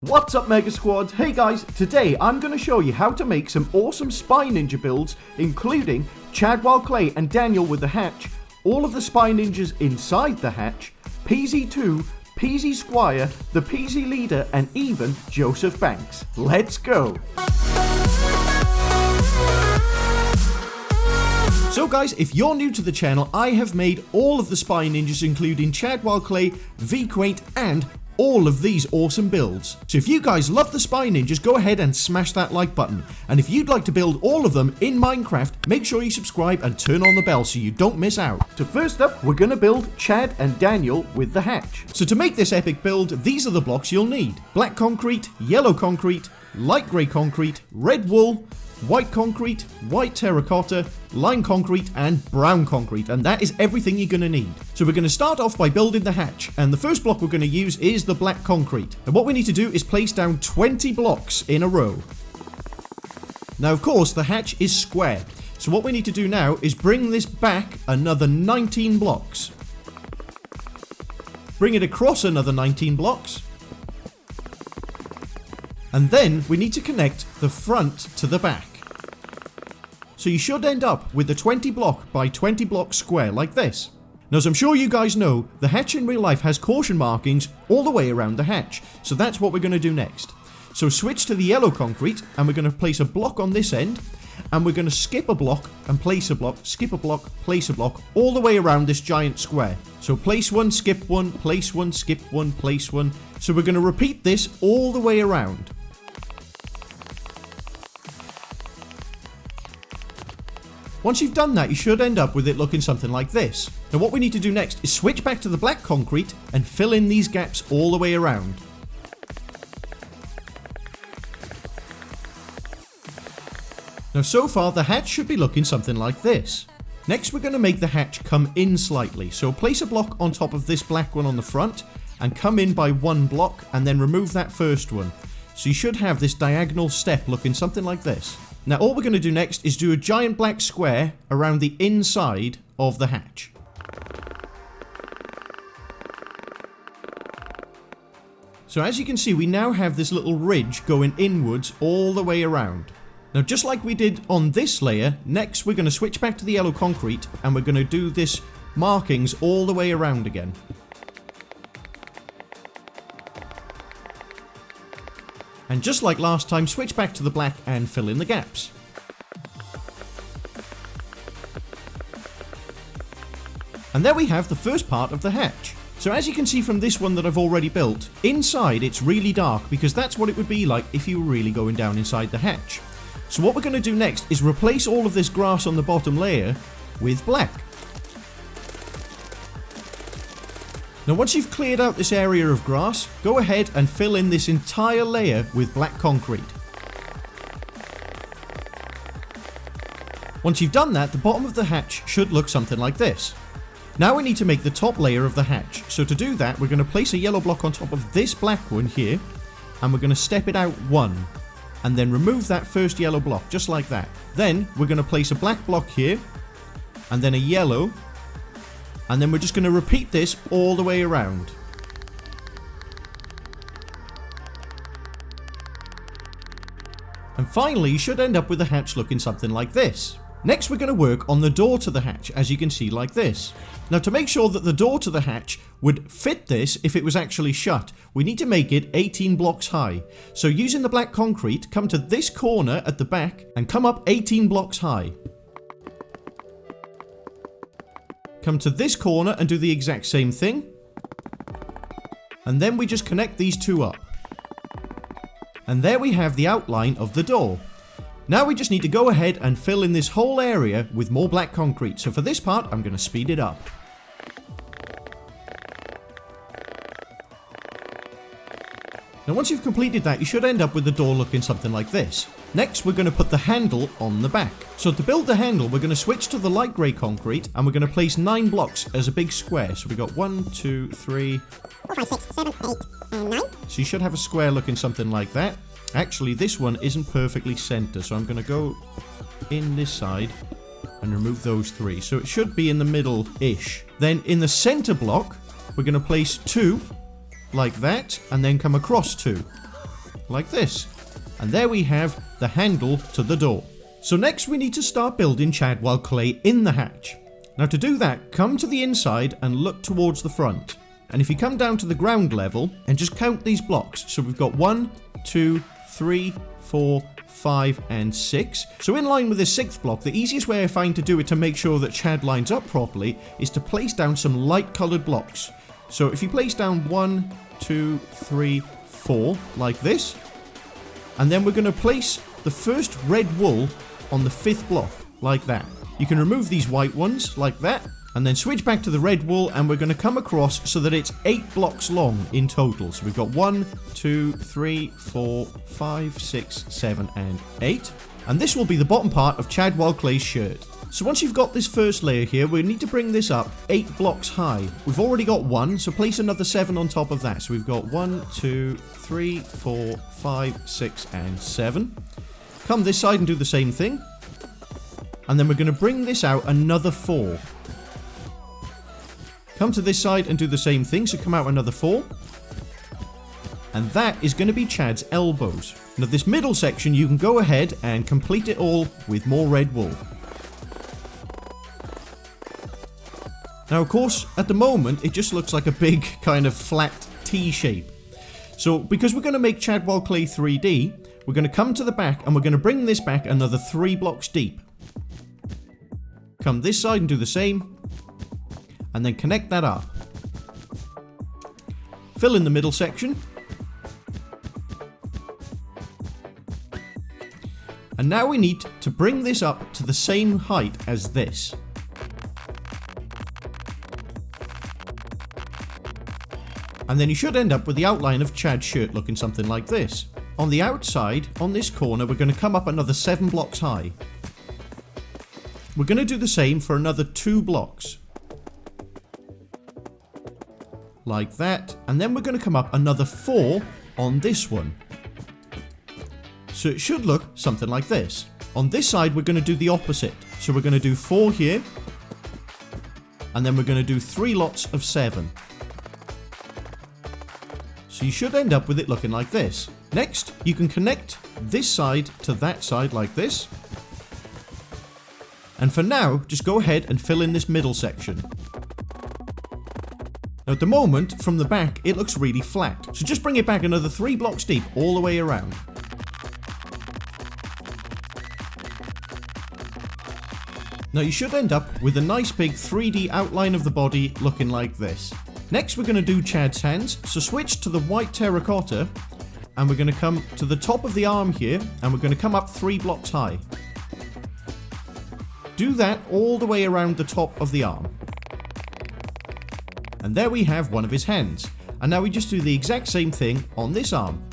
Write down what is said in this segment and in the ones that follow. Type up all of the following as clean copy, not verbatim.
What's up, Mega Squad? Hey guys, today I'm going to show you how to make some awesome Spy Ninja builds, including Chadwell Clay and Daniel with the hatch, all of the Spy Ninjas inside the hatch, PZ2, PZ Squire, the PZ Leader, and even Joseph Banks. Let's go! So guys, if you're new to the channel, I have made all of the Spy Ninjas, including Chadwell Clay, Qwaint, and all of these awesome builds. So if you guys love the Spy Ninjas, go ahead and smash that like button. And if you'd like to build all of them in Minecraft, make sure you subscribe and turn on the bell so you don't miss out. So first up, we're going to build Chad and Daniel with the hatch. So to make this epic build, these are the blocks you'll need. Black concrete, yellow concrete, light grey concrete, red wool, white concrete, white terracotta, lime concrete, and brown concrete, and that is everything you're going to need. So we're going to start off by building the hatch, and the first block we're going to use is the black concrete. And what we need to do is place down 20 blocks in a row. Now of course the hatch is square, so what we need to do now is bring this back another 19 blocks. Bring it across another 19 blocks. And then we need to connect the front to the back. So you should end up with a 20 block by 20 block square like this. Now as I'm sure you guys know, the hatch in real life has caution markings all the way around the hatch. So that's what we're going to do next. So switch to the yellow concrete and we're going to place a block on this end. And we're going to skip a block and place a block, skip a block, place a block, all the way around this giant square. So place one, skip one, place one, skip one, place one. So we're going to repeat this all the way around. Once you've done that, you should end up with it looking something like this. Now what we need to do next is switch back to the black concrete and fill in these gaps all the way around. Now so far the hatch should be looking something like this. Next we're going to make the hatch come in slightly. So place a block on top of this black one on the front and come in by one block and then remove that first one. So you should have this diagonal step looking something like this. Now all we're going to do next is do a giant black square around the inside of the hatch. So as you can see, we now have this little ridge going inwards all the way around. Now just like we did on this layer, next we're going to switch back to the yellow concrete and we're going to do this markings all the way around again. And just like last time, switch back to the black and fill in the gaps. And there we have the first part of the hatch. So as you can see from this one that I've already built, inside it's really dark because that's what it would be like if you were really going down inside the hatch. So what we're going to do next is replace all of this grass on the bottom layer with black. Now once you've cleared out this area of grass, go ahead and fill in this entire layer with black concrete. Once you've done that, the bottom of the hatch should look something like this. Now we need to make the top layer of the hatch. So to do that, we're going to place a yellow block on top of this black one here, and we're going to step it out one, and then remove that first yellow block, just like that. Then we're going to place a black block here, and then a yellow, and then we're just going to repeat this all the way around. And finally, you should end up with the hatch looking something like this. Next, we're going to work on the door to the hatch, as you can see like this. Now to make sure that the door to the hatch would fit this if it was actually shut, we need to make it 18 blocks high. So using the black concrete, come to this corner at the back and come up 18 blocks high. Come to this corner and do the exact same thing. And then we just connect these two up. And there we have the outline of the door. Now we just need to go ahead and fill in this whole area with more black concrete. So for this part, I'm going to speed it up. Now once you've completed that, you should end up with the door looking something like this. Next, we're going to put the handle on the back. So to build the handle, we're going to switch to the light grey concrete and we're going to place 9 blocks as a big square. So we got 1, 2, 3, 4, 5, 6, 7, 8, and 9. So you should have a square looking something like that. Actually, this one isn't perfectly centre, so I'm going to go in this side and remove those 3. So it should be in the middle-ish. Then in the centre block, we're going to place 2 like that, and then come across 2. like this. And there we have the handle to the door. So next we need to start building Chadwell clay in the hatch. Now to do that, come to the inside and look towards the front. And if you come down to the ground level and just count these blocks. So we've got 1, 2, 3, 4, 5 and 6. So in line with this 6th block, the easiest way I find to do it to make sure that Chad lines up properly is to place down some light coloured blocks. So if you place down 1, 2, 3, 4 like this, and then we're going to place the first red wool on the 5th block like that. You can remove these white ones like that, and then switch back to the red wool, and we're going to come across so that it's 8 blocks long in total. So we've got 1, 2, 3, 4, 5, 6, 7 and 8. And this will be the bottom part of Chadwell Clay's shirt. So once you've got this first layer here, we need to bring this up 8 blocks high. We've already got 1, so place another 7 on top of that. So we've got 1, 2, 3, 4, 5, 6 and 7. Come this side and do the same thing. And then we're going to bring this out another 4. Come to this side and do the same thing, so come out another 4. And that is going to be Chad's elbows. Now this middle section, you can go ahead and complete it all with more red wool. Now of course, at the moment, it just looks like a big kind of flat T shape. So because we're going to make Chadwell Clay 3D, we're going to come to the back and we're going to bring this back another 3 blocks deep. Come this side and do the same. And then connect that up. Fill in the middle section. And now we need to bring this up to the same height as this. And then you should end up with the outline of Chad's shirt looking something like this. On the outside, on this corner, we're going to come up another 7 blocks high. We're going to do the same for another 2 blocks. Like that. And then we're going to come up another 4 on this one. So it should look something like this. On this side, we're going to do the opposite. So we're going to do 4 here. And then we're going to do 3 lots of 7. So you should end up with it looking like this. Next, you can connect this side to that side like this. And for now, just go ahead and fill in this middle section. Now at the moment, from the back, it looks really flat. So just bring it back another 3 blocks deep all the way around. Now you should end up with a nice big 3D outline of the body looking like this. Next we're going to do Chad's hands, so switch to the white terracotta and we're going to come to the top of the arm here and we're going to come up 3 blocks high. Do that all the way around the top of the arm. And there we have one of his hands. And now we just do the exact same thing on this arm.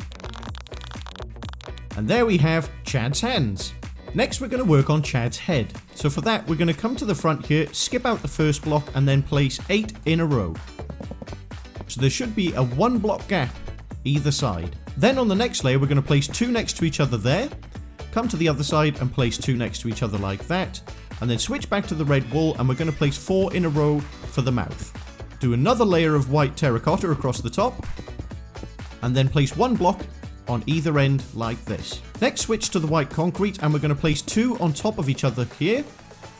And there we have Chad's hands. Next we're going to work on Chad's head. So for that we're going to come to the front here, skip out the first block and then place 8 in a row. So there should be a 1 block gap either side. Then on the next layer we're going to place 2 next to each other there. Come to the other side and place 2 next to each other like that. And then switch back to the red wool and we're going to place 4 in a row for the mouth. Do another layer of white terracotta across the top. And then place 1 block on either end like this. Next switch to the white concrete and we're going to place 2 on top of each other here.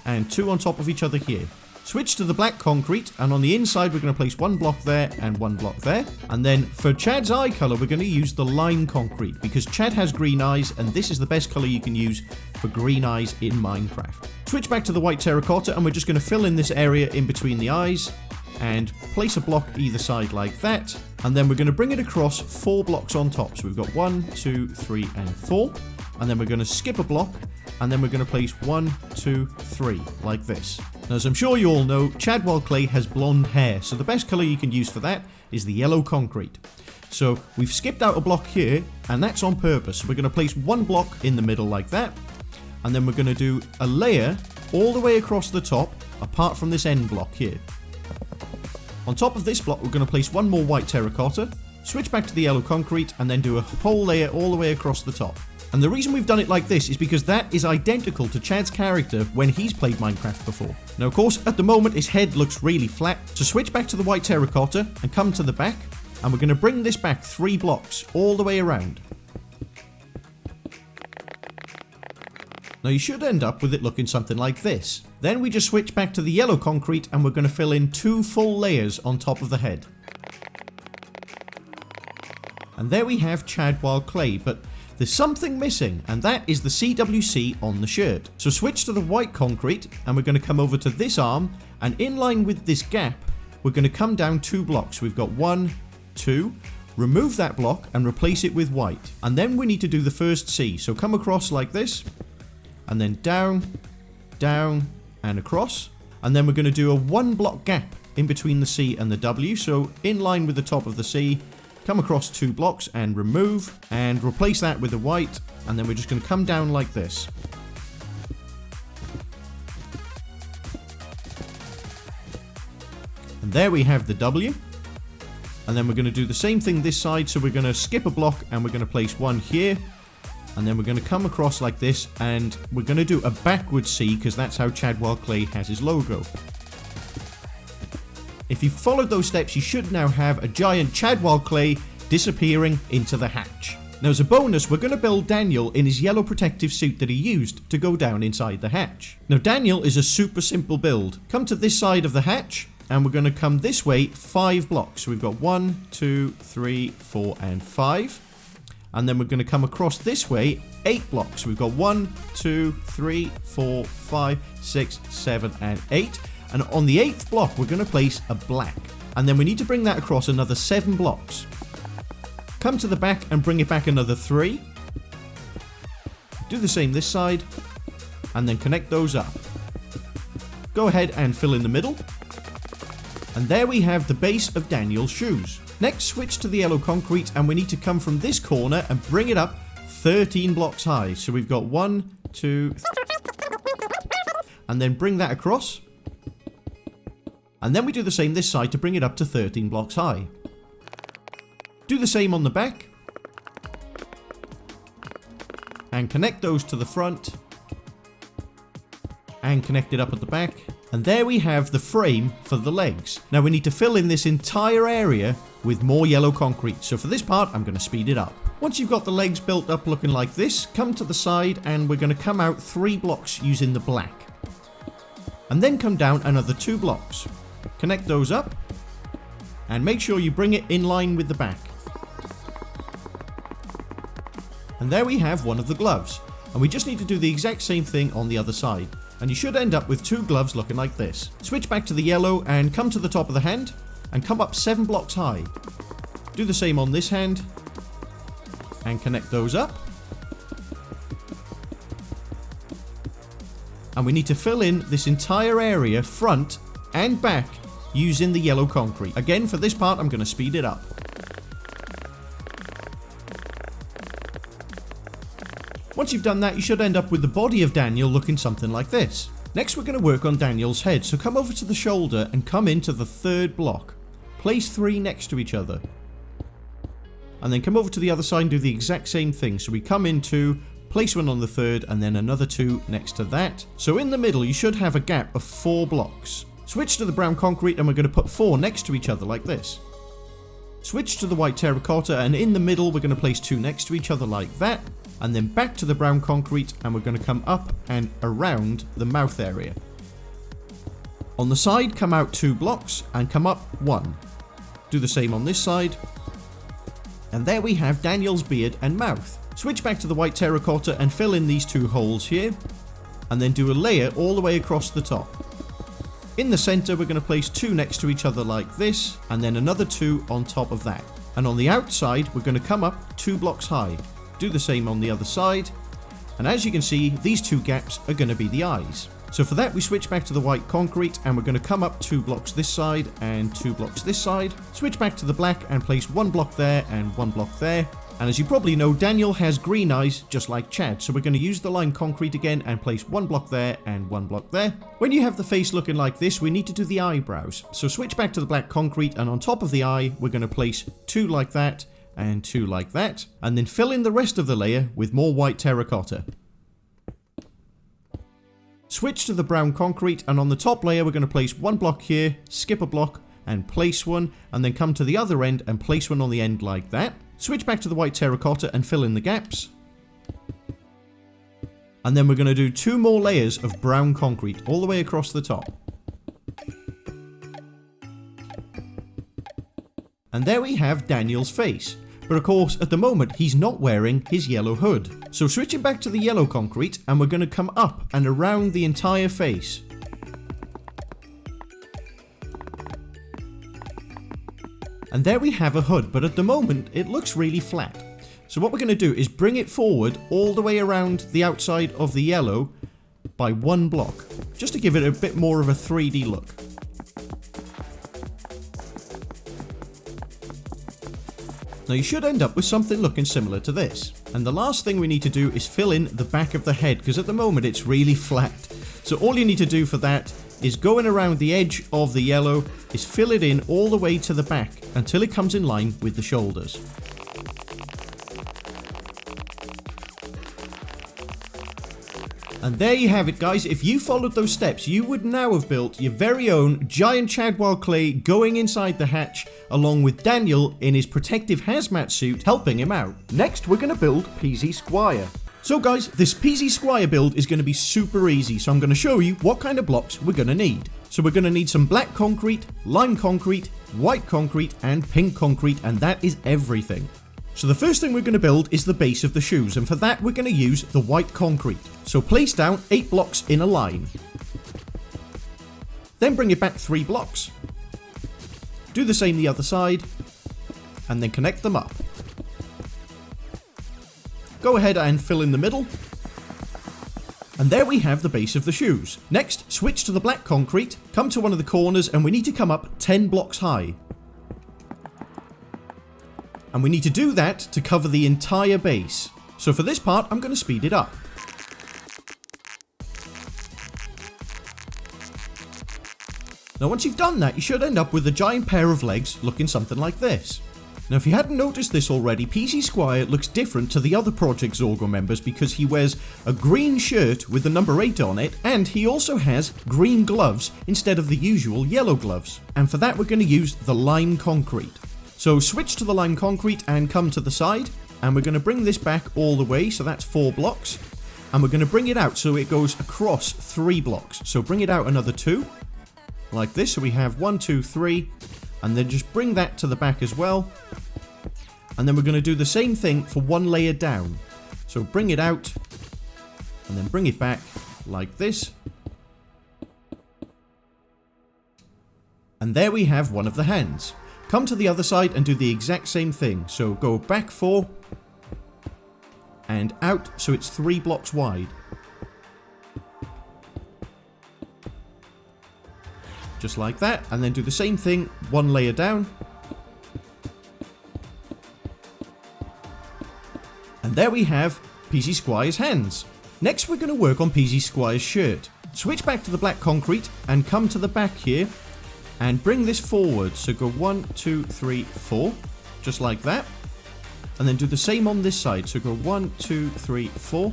And 2 on top of each other here. Switch to the black concrete and on the inside we're going to place 1 block there and 1 block there. And then for Chad's eye colour we're going to use the lime concrete because Chad has green eyes and this is the best colour you can use for green eyes in Minecraft. Switch back to the white terracotta and we're just going to fill in this area in between the eyes and place a block either side like that. And then we're going to bring it across 4 blocks on top. So we've got 1, 2, 3 and 4. And then we're going to skip a block and then we're going to place 1, 2, 3 like this. Now, as I'm sure you all know, Chadwell Clay has blonde hair, so the best colour you can use for that is the yellow concrete. So we've skipped out a block here, and that's on purpose. So we're going to place 1 block in the middle like that, and then we're going to do a layer all the way across the top, apart from this end block here. On top of this block, we're going to place 1 more white terracotta, switch back to the yellow concrete, and then do a whole layer all the way across the top. And the reason we've done it like this is because that is identical to Chad's character when he's played Minecraft before. Now of course, at the moment his head looks really flat, so switch back to the white terracotta and come to the back, and we're going to bring this back 3 blocks all the way around. Now you should end up with it looking something like this. Then we just switch back to the yellow concrete and we're going to fill in 2 full layers on top of the head. And there we have Chadwell clay, but there's something missing, and that is the CWC on the shirt. So switch to the white concrete and we're going to come over to this arm, and in line with this gap we're going to come down 2 blocks. We've got 1, 2, remove that block and replace it with white, and then we need to do the first C. So come across like this, and then down, down and across, and then we're going to do a 1 block gap in between the C and the W. So in line with the top of the C, come across 2 blocks and remove and replace that with the white, and then we're just going to come down like this. And there we have the W. And then we're going to do the same thing this side, so we're going to skip a block and we're going to place 1 here. And then we're going to come across like this, and we're going to do a backwards C because that's how Chadwell Clay has his logo. If you followed those steps, you should now have a giant Chadwell Clay disappearing into the hatch. Now as a bonus, we're going to build Daniel in his yellow protective suit that he used to go down inside the hatch. Now Daniel is a super simple build. Come to this side of the hatch, and we're going to come this way 5 blocks. So we've got 1, 2, 3, 4 and 5. And then we're going to come across this way 8 blocks. We've got 1, 2, 3, 4, 5, 6, 7 and 8. And on the 8th block we're going to place a black. And then we need to bring that across another 7 blocks. Come to the back and bring it back another 3. Do the same this side. And then connect those up. Go ahead and fill in the middle. And there we have the base of Daniel's shoes. Next, switch to the yellow concrete, and we need to come from this corner and bring it up 13 blocks high. So we've got 1, 2, and then bring that across. And then we do the same this side to bring it up to 13 blocks high. Do the same on the back. And connect those to the front. And connect it up at the back. And there we have the frame for the legs. Now we need to fill in this entire area with more yellow concrete. So for this part, I'm going to speed it up. Once you've got the legs built up looking like this, come to the side and we're going to come out 3 blocks using the black. And then come down another 2 blocks. Connect those up. And make sure you bring it in line with the back. And there we have one of the gloves. And we just need to do the exact same thing on the other side. And you should end up with 2 gloves looking like this. Switch back to the yellow and come to the top of the hand and come up 7 blocks high. Do the same on this hand and connect those up. And we need to fill in this entire area front and back using the yellow concrete. Again, for this part I'm going to speed it up. Once you've done that, you should end up with the body of Daniel looking something like this. Next we're going to work on Daniel's head, so come over to the shoulder and come into the 3rd block. Place 3 next to each other. And then come over to the other side and do the exact same thing. So we come into, place 1 on the 3rd and then another 2 next to that. So in the middle you should have a gap of 4 blocks. Switch to the brown concrete and we're going to put 4 next to each other like this. Switch to the white terracotta and in the middle we're going to place 2 next to each other like that. And then back to the brown concrete and we're going to come up and around the mouth area. On the side, come out 2 blocks and come up 1. Do the same on this side. And there we have Daniel's beard and mouth. Switch back to the white terracotta and fill in these 2 holes here. And then do a layer all the way across the top. In the center, we're going to place 2 next to each other like this. And then another 2 on top of that. And on the outside, we're going to come up 2 blocks high. Do the same on the other side, and as you can see, these 2 gaps are going to be the eyes. So for that we switch back to the white concrete and we're going to come up 2 blocks this side and 2 blocks this side. Switch back to the black and place 1 block there and 1 block there. And as you probably know, Daniel has green eyes just like Chad, so we're going to use the lime concrete again and place 1 block there and 1 block there. When you have the face looking like this, we need to do the eyebrows. So switch back to the black concrete and on top of the eye we're going to place 2 like that and 2 like that, and then fill in the rest of the layer with more white terracotta. Switch to the brown concrete and on the top layer we're going to place 1 block here, skip a block and place 1, and then come to the other end and place 1 on the end like that. Switch back to the white terracotta and fill in the gaps. And then we're going to do 2 more layers of brown concrete all the way across the top. And there we have Daniel's face. But of course, at the moment, he's not wearing his yellow hood. So switching back to the yellow concrete, and we're going to come up and around the entire face. And there we have a hood, but at the moment, it looks really flat. So what we're going to do is bring it forward all the way around the outside of the yellow by 1 block, just to give it a bit more of a 3D look. Now you should end up with something looking similar to this. And the last thing we need to do is fill in the back of the head, because at the moment it's really flat. So all you need to do for that is going around the edge of the yellow, is fill it in all the way to the back until it comes in line with the shoulders. And there you have it, guys. If you followed those steps, you would now have built your very own giant Chadwell clay going inside the hatch, along with Daniel in his protective hazmat suit helping him out. Next, we're going to build PZ Squire. So guys, this PZ Squire build is going to be super easy, so I'm going to show you what kind of blocks we're going to need. So we're going to need some black concrete, lime concrete, white concrete, and pink concrete, and that is everything. So the first thing we're going to build is the base of the shoes, and for that we're going to use the white concrete. So place down 8 blocks in a line. Then bring it back 3 blocks. Do the same the other side, and then connect them up. Go ahead and fill in the middle. And there we have the base of the shoes. Next, switch to the black concrete, come to one of the corners, and we need to come up 10 blocks high. And we need to do that to cover the entire base. So for this part, I'm going to speed it up. Now once you've done that, you should end up with a giant pair of legs looking something like this. Now if you hadn't noticed this already, PZ Squire looks different to the other Project Zorgo members because he wears a green shirt with the number 8 on it, and he also has green gloves instead of the usual yellow gloves. And for that we're going to use the lime concrete. So switch to the lime concrete and come to the side, and we're going to bring this back all the way, so that's 4 blocks. And we're going to bring it out so it goes across 3 blocks. So bring it out another 2, like this, so we have 1, 2, 3, and then just bring that to the back as well. And then we're going to do the same thing for 1 layer down. So bring it out, and then bring it back like this. And there we have one of the hands. Come to the other side and do the exact same thing. So go back 4 and out so it's 3 blocks wide. Just like that, and then do the same thing 1 layer down. And there we have PZ Squire's hands. Next we're going to work on PZ Squire's shirt. Switch back to the black concrete and come to the back here. And bring this forward, so go 1, 2, 3, 4, just like that. And then do the same on this side, so go 1, 2, 3, 4,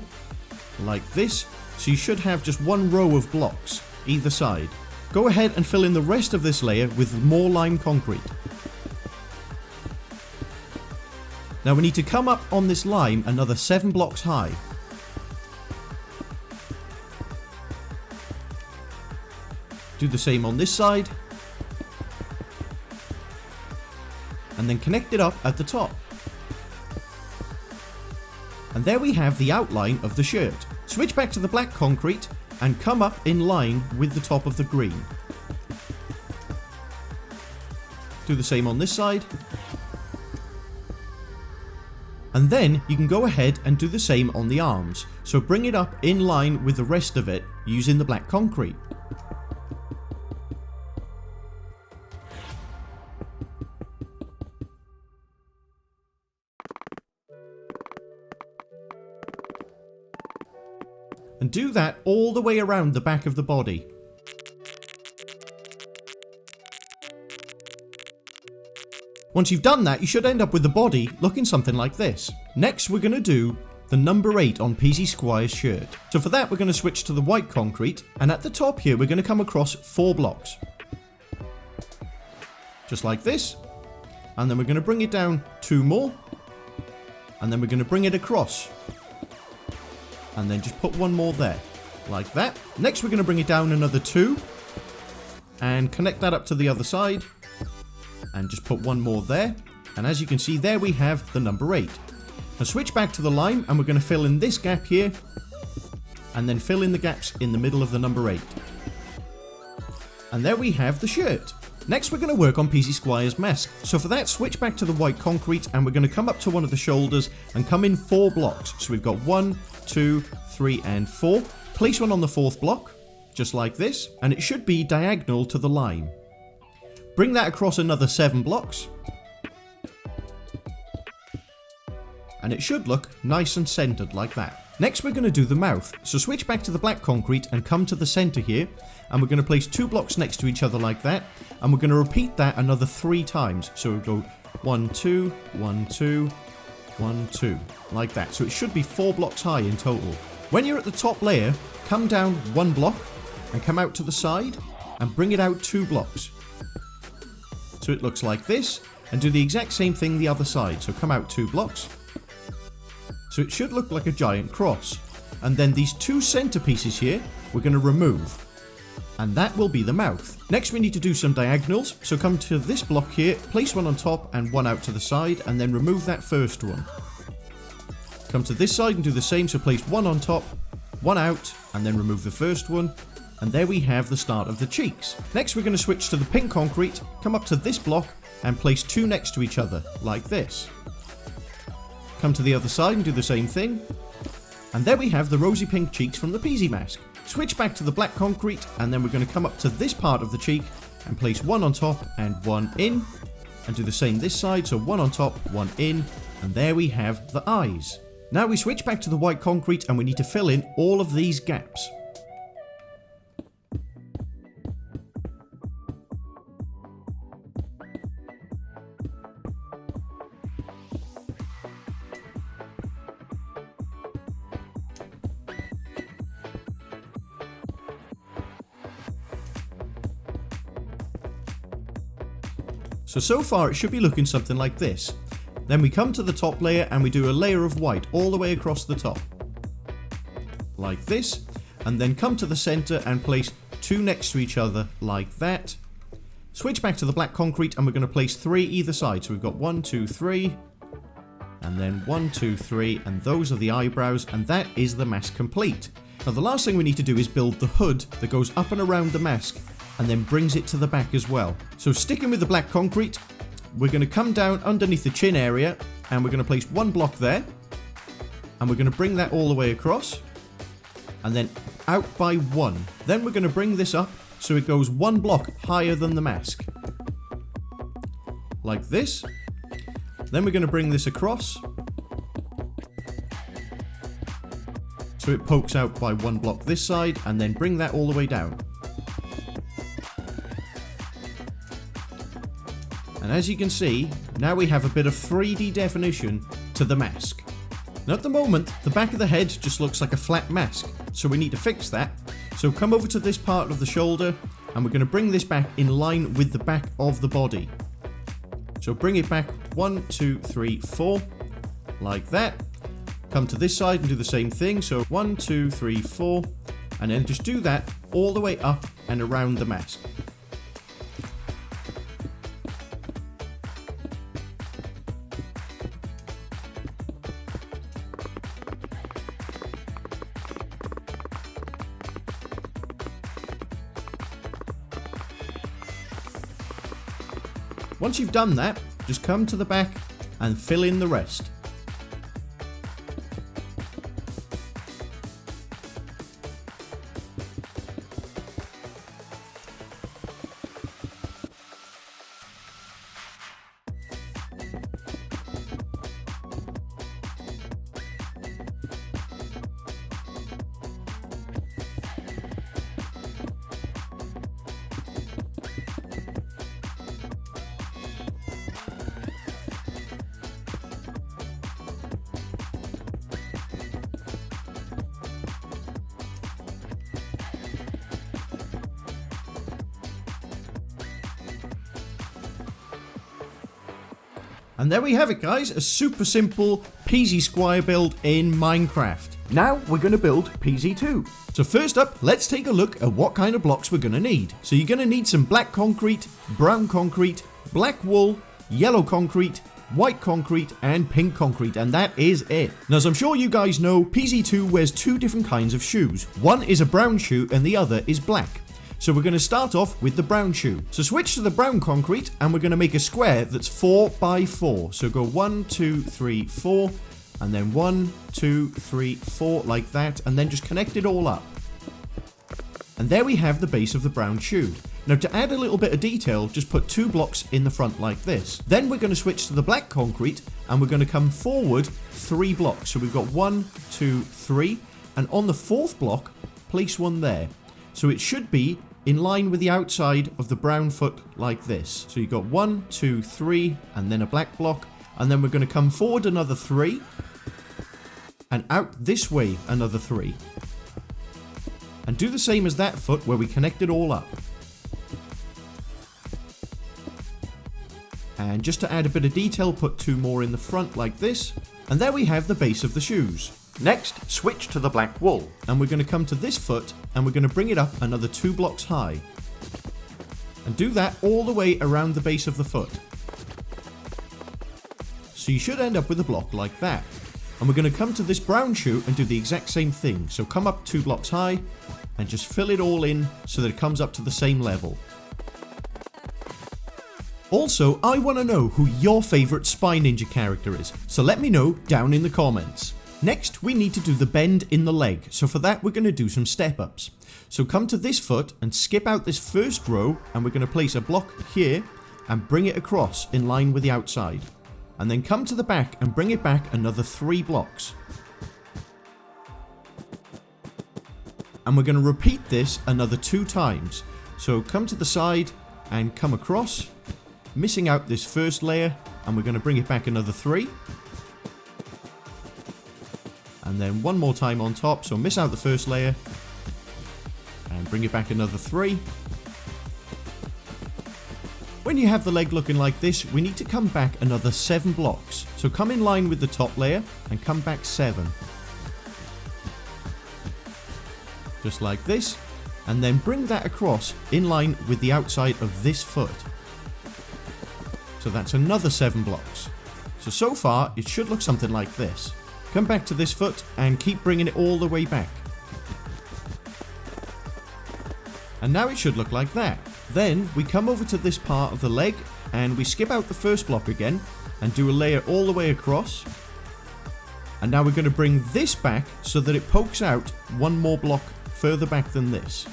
like this. So you should have just 1 row of blocks either side. Go ahead and fill in the rest of this layer with more lime concrete. Now we need to come up on this lime another 7 blocks high. Do the same on this side. And then connect it up at the top. And there we have the outline of the shirt. Switch back to the black concrete and come up in line with the top of the green. Do the same on this side. And then you can go ahead and do the same on the arms. So bring it up in line with the rest of it using the black concrete. And do that all the way around the back of the body. Once you've done that, you should end up with the body looking something like this. Next, we're going to do the number 8 on PZ Squire's shirt. So for that, we're going to switch to the white concrete, and at the top here, we're going to come across 4 blocks. Just like this. And then we're going to bring it down 2 more. And then we're going to bring it across. and then just put one more there, like that. Next we're going to bring it down another 2, and connect that up to the other side, and just put one more there. And as you can see, there we have the number 8. Now switch back to the lime, and we're going to fill in this gap here, and then fill in the gaps in the middle of the number 8. And there we have the shirt. Next we're going to work on PC Squire's mask. So for that, switch back to the white concrete, and we're going to come up to one of the shoulders and come in 4 blocks. So we've got 1, 2, 3 and 4. Place one on the 4th block, just like this, and it should be diagonal to the lime. Bring that across another 7 blocks, and it should look nice and centered like that. Next we're going to do the mouth, so switch back to the black concrete and come to the center here, and we're going to place 2 blocks next to each other like that, and we're going to repeat that another 3 times. So we'll go 1, 2, 1, 2, 1, 2, like that. So it should be 4 blocks high in total. When you're at the top layer, come down 1 block and come out to the side and bring it out 2 blocks. So it looks like this, and do the exact same thing the other side. So come out 2 blocks. So it should look like a giant cross. And then these 2 centerpieces here, we're going to remove. And that will be the mouth. Next we need to do some diagonals. So come to this block here, place one on top and one out to the side, and then remove that first one. Come to this side and do the same. So place one on top, one out, and then remove the first one. And there we have the start of the cheeks. Next we're going to switch to the pink concrete, come up to this block and place 2 next to each other, like this. Come to the other side and do the same thing. And there we have the rosy pink cheeks from the Peasy mask. Switch back to the black concrete, and then we're going to come up to this part of the cheek and place 1 on top and 1 in. And do the same this side, so 1 on top, 1 in. And there we have the eyes. Now we switch back to the white concrete and we need to fill in all of these gaps. So far it should be looking something like this. Then we come to the top layer and we do a layer of white all the way across the top. Like this. And then come to the center and place 2 next to each other like that. Switch back to the black concrete and we're going to place 3 either side. So we've got 1, 2, 3. And then 1, 2, 3. And those are the eyebrows, and that is the mask complete. Now the last thing we need to do is build the hood that goes up and around the mask, and then brings it to the back as well. So sticking with the black concrete, we're going to come down underneath the chin area, and we're going to place 1 block there, and we're going to bring that all the way across, and then out by 1. Then we're going to bring this up so it goes 1 block higher than the mask, like this. Then we're going to bring this across so it pokes out by 1 block this side, and then bring that all the way down. And as you can see, now we have a bit of 3D definition to the mask. Now at the moment, the back of the head just looks like a flat mask, so we need to fix that. So come over to this part of the shoulder, and we're going to bring this back in line with the back of the body. So bring it back 1, 2, 3, 4, like that. Come to this side and do the same thing, so 1, 2, 3, 4, and then just do that all the way up and around the mask. Once you've done that, just come to the back and fill in the rest. And there we have it, guys, a super simple Peasy Squire build in Minecraft. Now we're going to build PZ2. So first up, let's take a look at what kind of blocks we're going to need. So you're going to need some black concrete, brown concrete, black wool, yellow concrete, white concrete, and pink concrete, and that is it. Now, as I'm sure you guys know, PZ2 wears two different kinds of shoes. One is a brown shoe and the other is black. So we're going to start off with the brown shoe. So switch to the brown concrete and we're going to make a square that's 4 by 4. So go 1, 2, 3, 4, and then 1, 2, 3, 4 like that, and then just connect it all up. And there we have the base of the brown shoe. Now to add a little bit of detail, just put 2 blocks in the front like this. Then we're going to switch to the black concrete and we're going to come forward 3 blocks. So we've got 1, 2, 3, and on the 4th block, place one there. So it should be in line with the outside of the brown foot like this. So you've got 1, 2, 3, and then a black block. And then we're going to come forward another 3. And out this way another 3. And do the same as that foot where we connect it all up. And just to add a bit of detail, put 2 more in the front like this. And there we have the base of the shoes. Next, switch to the black wool. And we're going to come to this foot and we're going to bring it up another 2 blocks high. And do that all the way around the base of the foot. So you should end up with a block like that. And we're going to come to this brown shoe and do the exact same thing. So come up 2 blocks high and just fill it all in so that it comes up to the same level. Also, I want to know who your favourite Spy Ninja character is, so let me know down in the comments. Next, we need to do the bend in the leg, so for that we're going to do some step-ups. So come to this foot and skip out this first row, and we're going to place a block here and bring it across in line with the outside. And then come to the back and bring it back another 3 blocks. And we're going to repeat this another 2 times. So come to the side and come across, missing out this first layer, and we're going to bring it back another 3. And then one more time on top, so miss out the first layer, and bring it back another 3. When you have the leg looking like this, we need to come back another 7 blocks. So come in line with the top layer and come back 7. Just like this. And then bring that across in line with the outside of this foot. So that's another 7 blocks. So far, it should look something like this. Come back to this foot and keep bringing it all the way back. And now it should look like that. Then we come over to this part of the leg and we skip out the first block again and do a layer all the way across. And now we're going to bring this back so that it pokes out 1 more block further back than this.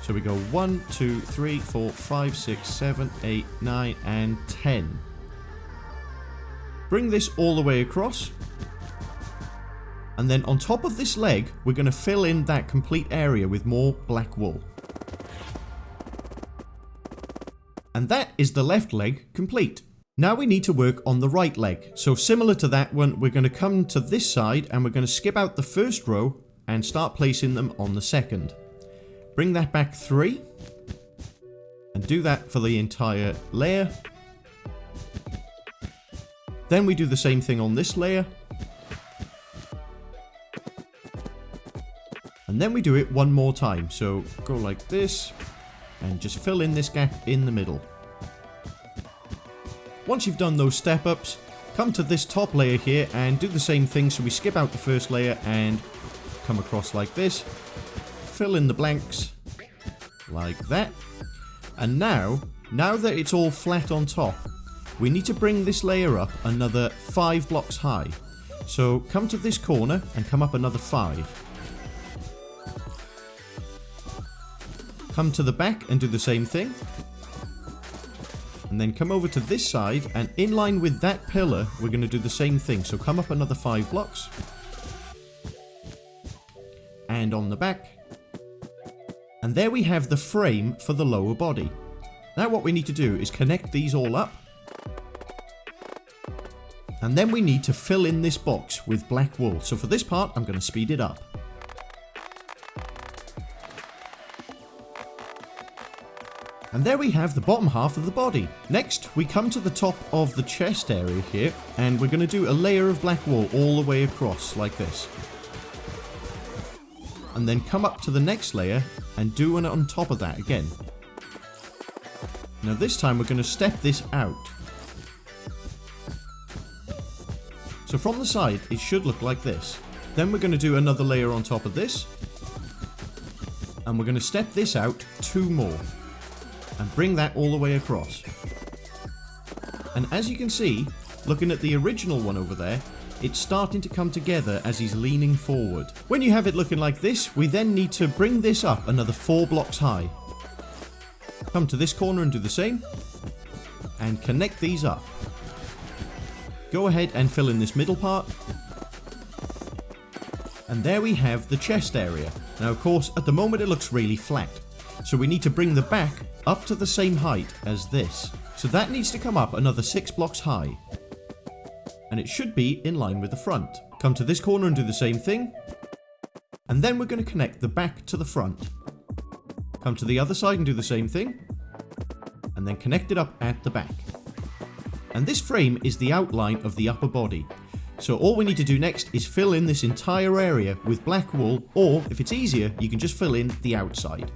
So we go 1, 2, 3, 4, 5, 6, 7, 8, 9, and 10. Bring this all the way across. And then on top of this leg, we're going to fill in that complete area with more black wool. And that is the left leg complete. Now we need to work on the right leg. So similar to that one, we're going to come to this side and we're going to skip out the first row and start placing them on the second. Bring that back 3. And do that for the entire layer. Then we do the same thing on this layer. And then we do it 1 more time. So go like this. And just fill in this gap in the middle. Once you've done those step ups, come to this top layer here and do the same thing. So we skip out the first layer and come across like this. Fill in the blanks like that. And now that it's all flat on top, we need to bring this layer up another 5 blocks high. So come to this corner and come up another 5. Come to the back and do the same thing. And then come over to this side and in line with that pillar, we're going to do the same thing. So come up another 5 blocks. And on the back. And there we have the frame for the lower body. Now what we need to do is connect these all up. And then we need to fill in this box with black wool. So for this part, I'm going to speed it up. And there we have the bottom half of the body. Next, we come to the top of the chest area here, and we're going to do a layer of black wool all the way across, like this. and then come up to the next layer and do one on top of that again. Now this time we're going to step this out. So from the side it should look like this. Then we're going to do another layer on top of this. And we're going to step this out 2 more. And bring that all the way across. And as you can see, looking at the original one over there, it's starting to come together as he's leaning forward. When you have it looking like this, we then need to bring this up another 4 blocks high. Come to this corner and do the same. And connect these up. Go ahead and fill in this middle part. And there we have the chest area. Now of course, at the moment it looks really flat. So we need to bring the back up to the same height as this. So that needs to come up another 6 blocks high. And it should be in line with the front. Come to this corner and do the same thing. And then we're going to connect the back to the front. Come to the other side and do the same thing. And then connect it up at the back. And this frame is the outline of the upper body. So all we need to do next is fill in this entire area with black wool, or if it's easier, you can just fill in the outside.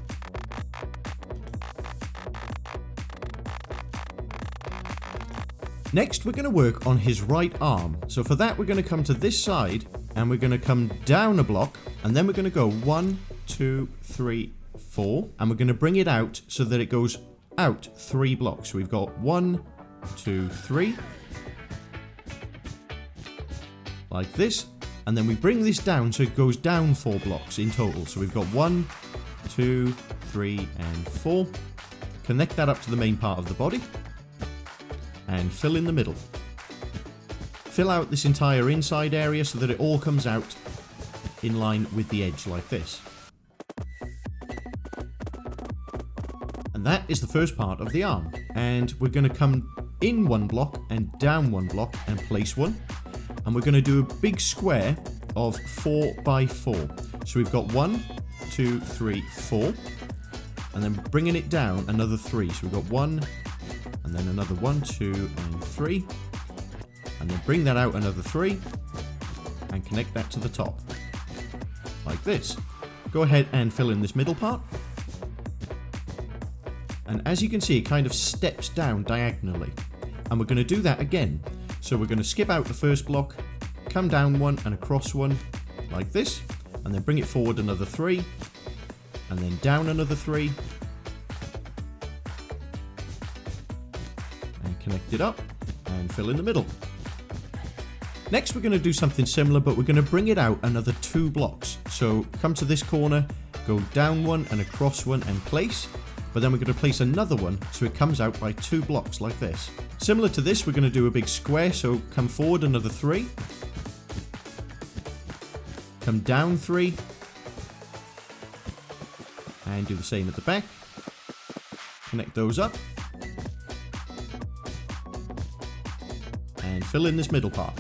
Next, we're going to work on his right arm. So for that, we're going to come to this side and we're going to come down a block, and then we're going to go 1, 2, 3, 4, and we're going to bring it out so that it goes out 3 blocks. So we've got 1, 2, 3, like this, and then we bring this down so it goes down 4 blocks in total. So we've got 1, 2, 3, and 4. Connect that up to the main part of the body. And fill in the middle. Fill out this entire inside area so that it all comes out in line with the edge like this. And that is the first part of the arm. And we're going to come in 1 block and down 1 block and place 1. And we're going to do a big square of 4 by 4. So we've got 1, 2, 3, 4. And then bringing it down another 3. So we've got 1, and then another 1, 2, and 3. And then bring that out another 3. And connect that to the top. Like this. Go ahead and fill in this middle part. And as you can see, it kind of steps down diagonally. And we're going to do that again. So we're going to skip out the first block, come down 1 and across 1, like this. And then bring it forward another 3. And then down another 3. Connect it up and fill in the middle. Next, we're going to do something similar, but we're going to bring it out another 2 blocks. So come to this corner, go down 1 and across 1 and place, but then we're going to place another one so it comes out by 2 blocks like this. Similar to this, we're going to do a big square, so come forward another 3, come down 3, and do the same at the back. Connect those up. And fill in this middle part.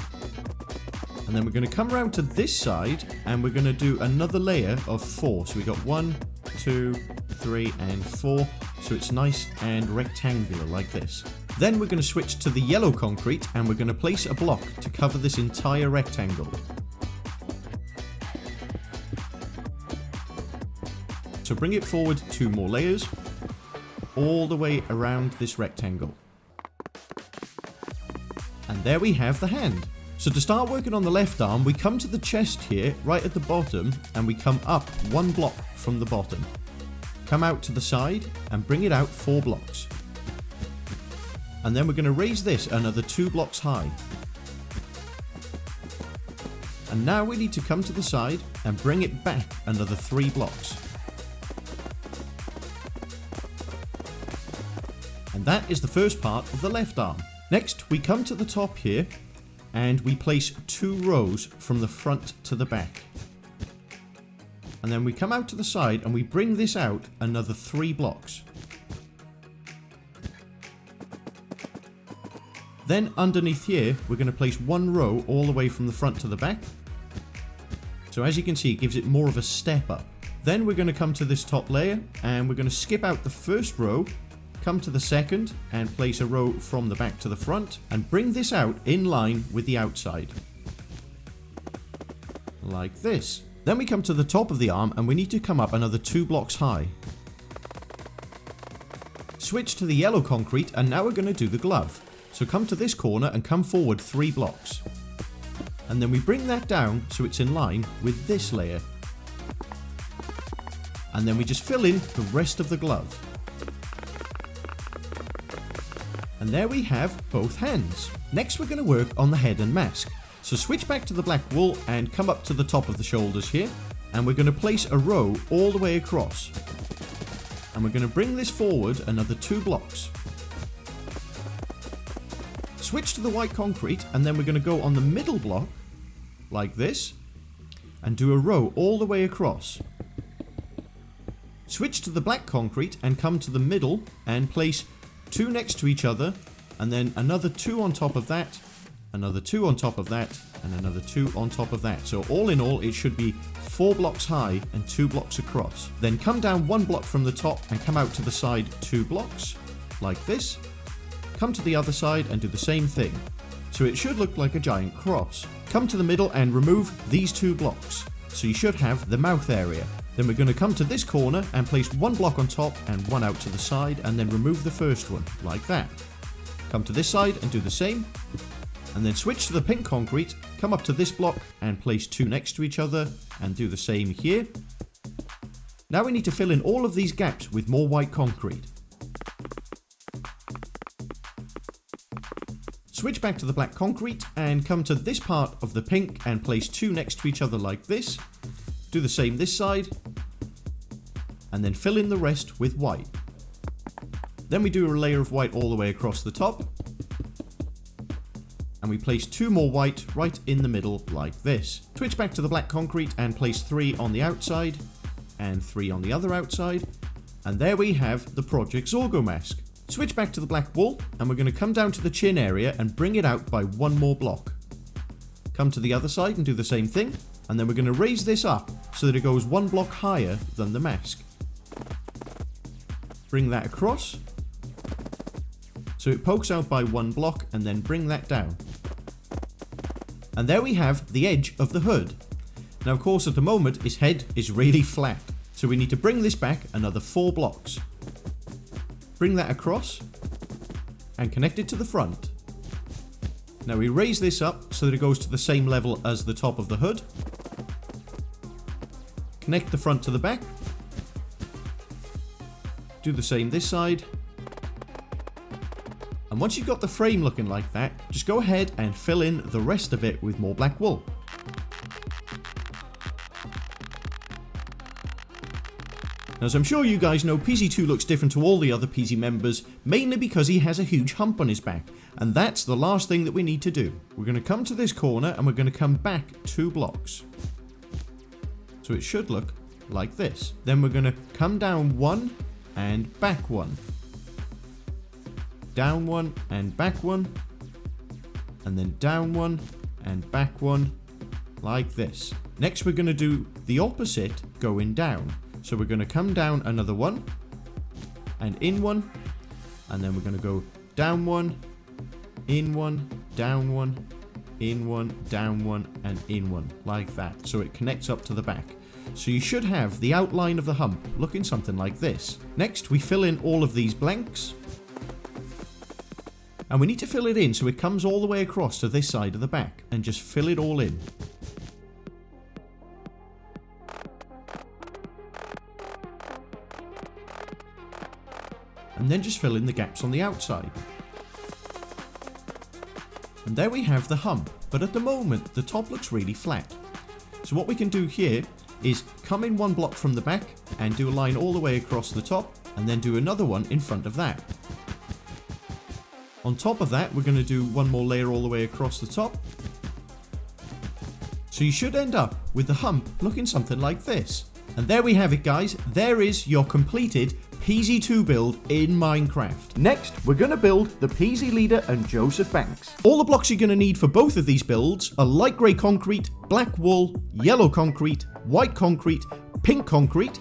And then we're going to come around to this side and we're going to do another layer of 4. So we got 1, 2, 3, and 4. So it's nice and rectangular like this. Then we're going to switch to the yellow concrete and we're going to place a block to cover this entire rectangle. So bring it forward 2 more layers, all the way around this rectangle. And there we have the hand. So to start working on the left arm, we come to the chest here, right at the bottom, and we come up 1 block from the bottom. Come out to the side and bring it out 4 blocks. And then we're going to raise this another 2 blocks high. And now we need to come to the side and bring it back another 3 blocks. And that is the first part of the left arm. Next, we come to the top here and we place 2 rows from the front to the back. And then we come out to the side and we bring this out another 3 blocks. Then underneath here, we're going to place 1 row all the way from the front to the back. So as you can see, it gives it more of a step up. Then we're going to come to this top layer and we're going to skip out the first row, come to the second and place a row from the back to the front and bring this out in line with the outside. Like this. Then we come to the top of the arm and we need to come up another 2 blocks high. Switch to the yellow concrete and now we're going to do the glove. So come to this corner and come forward 3 blocks. And then we bring that down so it's in line with this layer. And then we just fill in the rest of the glove. And there we have both hands. Next we're going to work on the head and mask. So switch back to the black wool and come up to the top of the shoulders here. And we're going to place a row all the way across. And we're going to bring this forward another 2 blocks. Switch to the white concrete and then we're going to go on the middle block, like this, and do a row all the way across. Switch to the black concrete and come to the middle and place 2 next to each other, and then another 2 on top of that, another 2 on top of that, and another 2 on top of that. So all in all, it should be 4 blocks high and 2 blocks across. Then come down 1 block from the top and come out to the side 2 blocks, like this. Come to the other side and do the same thing. So it should look like a giant cross. Come to the middle and remove these 2 blocks. So you should have the mouth area. Then we're going to come to this corner and place 1 block on top and 1 out to the side, and then remove the first one, like that. Come to this side and do the same. And then switch to the pink concrete, come up to this block and place 2 next to each other and do the same here. Now we need to fill in all of these gaps with more white concrete. Switch back to the black concrete and come to this part of the pink and place 2 next to each other like this. Do the same this side. And then fill in the rest with white. Then we do a layer of white all the way across the top. And we place 2 more white right in the middle like this. Switch back to the black concrete and place 3 on the outside. And 3 on the other outside. And there we have the Project Zorgo mask. Switch back to the black wool and we're going to come down to the chin area and bring it out by 1 more block. Come to the other side and do the same thing, and then we're going to raise this up so that it goes 1 block higher than the mask. Bring that across so it pokes out by 1 block, and then bring that down. And there we have the edge of the hood. Now of course at the moment his head is really flat, so we need to bring this back another 4 blocks. Bring that across and connect it to the front. Now we raise this up so that it goes to the same level as the top of the hood. Connect the front to the back. Do the same this side. And once you've got the frame looking like that, just go ahead and fill in the rest of it with more black wool. Now, as I'm sure you guys know, PZ2 looks different to all the other PZ members, mainly because he has a huge hump on his back, and that's the last thing that we need to do. We're going to come to this corner and we're going to come back 2 blocks. So it should look like this. Then we're going to come down 1 and back 1. Down 1 and back 1. And then down 1 and back 1, like this. Next we're going to do the opposite going down. So we're going to come down another 1 and in 1, and then we're going to go down 1, in 1, down 1, in 1, down 1, and in 1, like that. So it connects up to the back. So you should have the outline of the hump looking something like this. Next we fill in all of these blanks. And we need to fill it in so it comes all the way across to this side of the back, and just fill it all in. And then just fill in the gaps on the outside. And there we have the hump, but at the moment the top looks really flat. So what we can do here is come in 1 block from the back and do a line all the way across the top, and then do another one in front of that. On top of that we're going to do 1 more layer all the way across the top. So you should end up with the hump looking something like this. And there we have it, guys. There is your completed PZ2 build in Minecraft. Next, we're going to build the PZ Leader and Joseph Banks. All the blocks you're going to need for both of these builds are light grey concrete, black wool, yellow concrete, white concrete, pink concrete,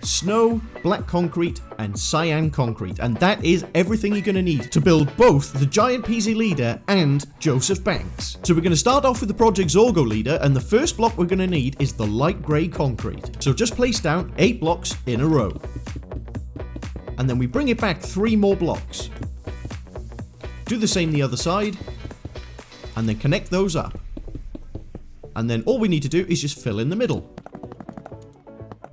snow, black concrete, and cyan concrete. And that is everything you're going to need to build both the giant PZ leader and Joseph Banks. So we're going to start off with the Project Zorgo leader, and the first block we're going to need is the light grey concrete. So just place down 8 blocks in a row. And then we bring it back 3 more blocks. Do the same the other side, and then connect those up. And then all we need to do is just fill in the middle.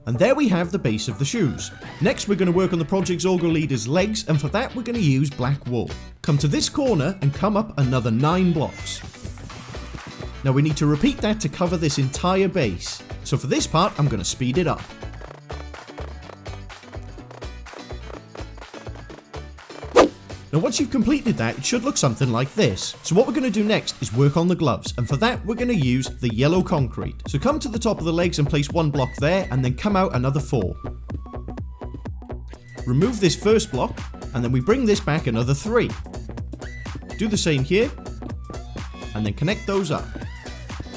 And there we have the base of the shoes. Next we're going to work on the Project Zorgo leader's legs, and for that we're going to use black wool. Come to this corner and come up another 9 blocks. Now we need to repeat that to cover this entire base. So for this part I'm going to speed it up. Now once you've completed that, it should look something like this. So what we're going to do next is work on the gloves, and for that we're going to use the yellow concrete. So come to the top of the legs and place 1 block there, and then come out another 4. Remove this first block, and then we bring this back another 3. Do the same here, and then connect those up.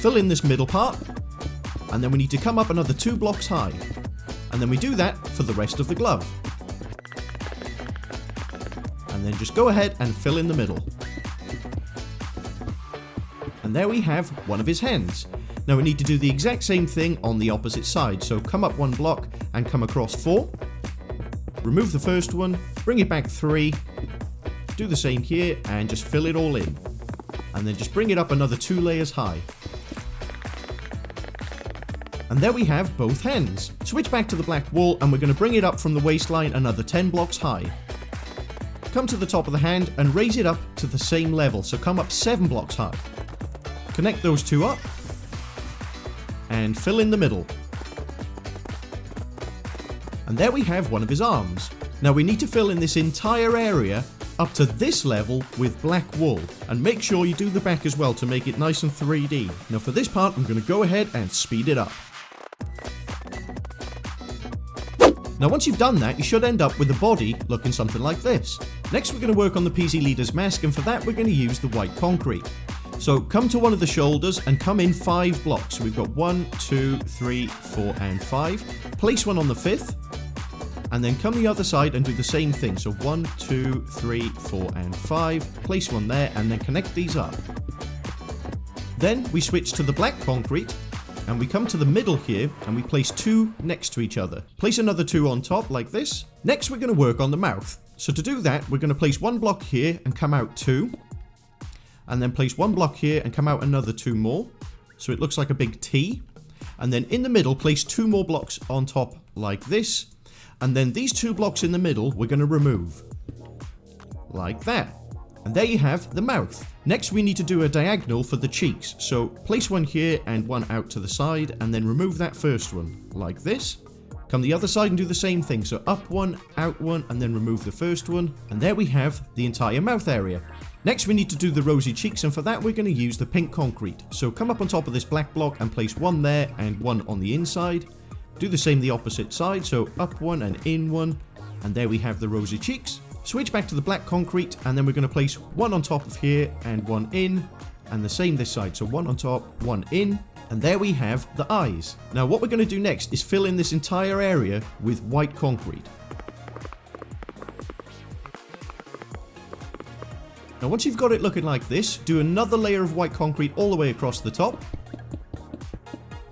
Fill in this middle part, and then we need to come up another 2 blocks high. And then we do that for the rest of the glove. And then just go ahead and fill in the middle. And there we have one of his hands. Now we need to do the exact same thing on the opposite side. So come up 1 block and come across 4. Remove the first one, bring it back 3. Do the same here and just fill it all in. And then just bring it up another 2 layers high. And there we have both hands. Switch back to the black wool, and we're going to bring it up from the waistline another 10 blocks high. Come to the top of the hand and raise it up to the same level, so come up 7 blocks high. Connect those 2 up and fill in the middle. And there we have one of his arms. Now we need to fill in this entire area up to this level with black wool, and make sure you do the back as well to make it nice and 3D. Now for this part I'm going to go ahead and speed it up. Now once you've done that, you should end up with a body looking something like this. Next we're going to work on the PZ leader's mask, and for that we're going to use the white concrete. So come to one of the shoulders and come in 5 blocks. So we've got 1, 2, 3, 4 and 5. Place one on the 5th, and then come the other side and do the same thing. So 1, 2, 3, 4 and 5. Place one there and then connect these up. Then we switch to the black concrete, and we come to the middle here and we place 2 next to each other. Place another 2 on top like this. Next we're going to work on the mouth. So to do that we're going to place 1 block here and come out 2. And then place 1 block here and come out another 2 more. So it looks like a big T. And then in the middle place 2 more blocks on top like this. And then these 2 blocks in the middle we're going to remove. Like that. And there you have the mouth. Next we need to do a diagonal for the cheeks. So place 1 here and 1 out to the side, and then remove that first one like this. Come the other side and do the same thing. So up 1, out 1, and then remove the first one. And there we have the entire mouth area. Next we need to do the rosy cheeks, and for that we're going to use the pink concrete. So come up on top of this black block and place 1 there and 1 on the inside. Do the same the opposite side, so up 1 and in 1. And there we have the rosy cheeks. Switch back to the black concrete, and then we're going to place 1 on top of here and 1 in, and the same this side, so 1 on top, 1 in, and there we have the eyes. Now what we're going to do next is fill in this entire area with white concrete. Now once you've got it looking like this, do another layer of white concrete all the way across the top,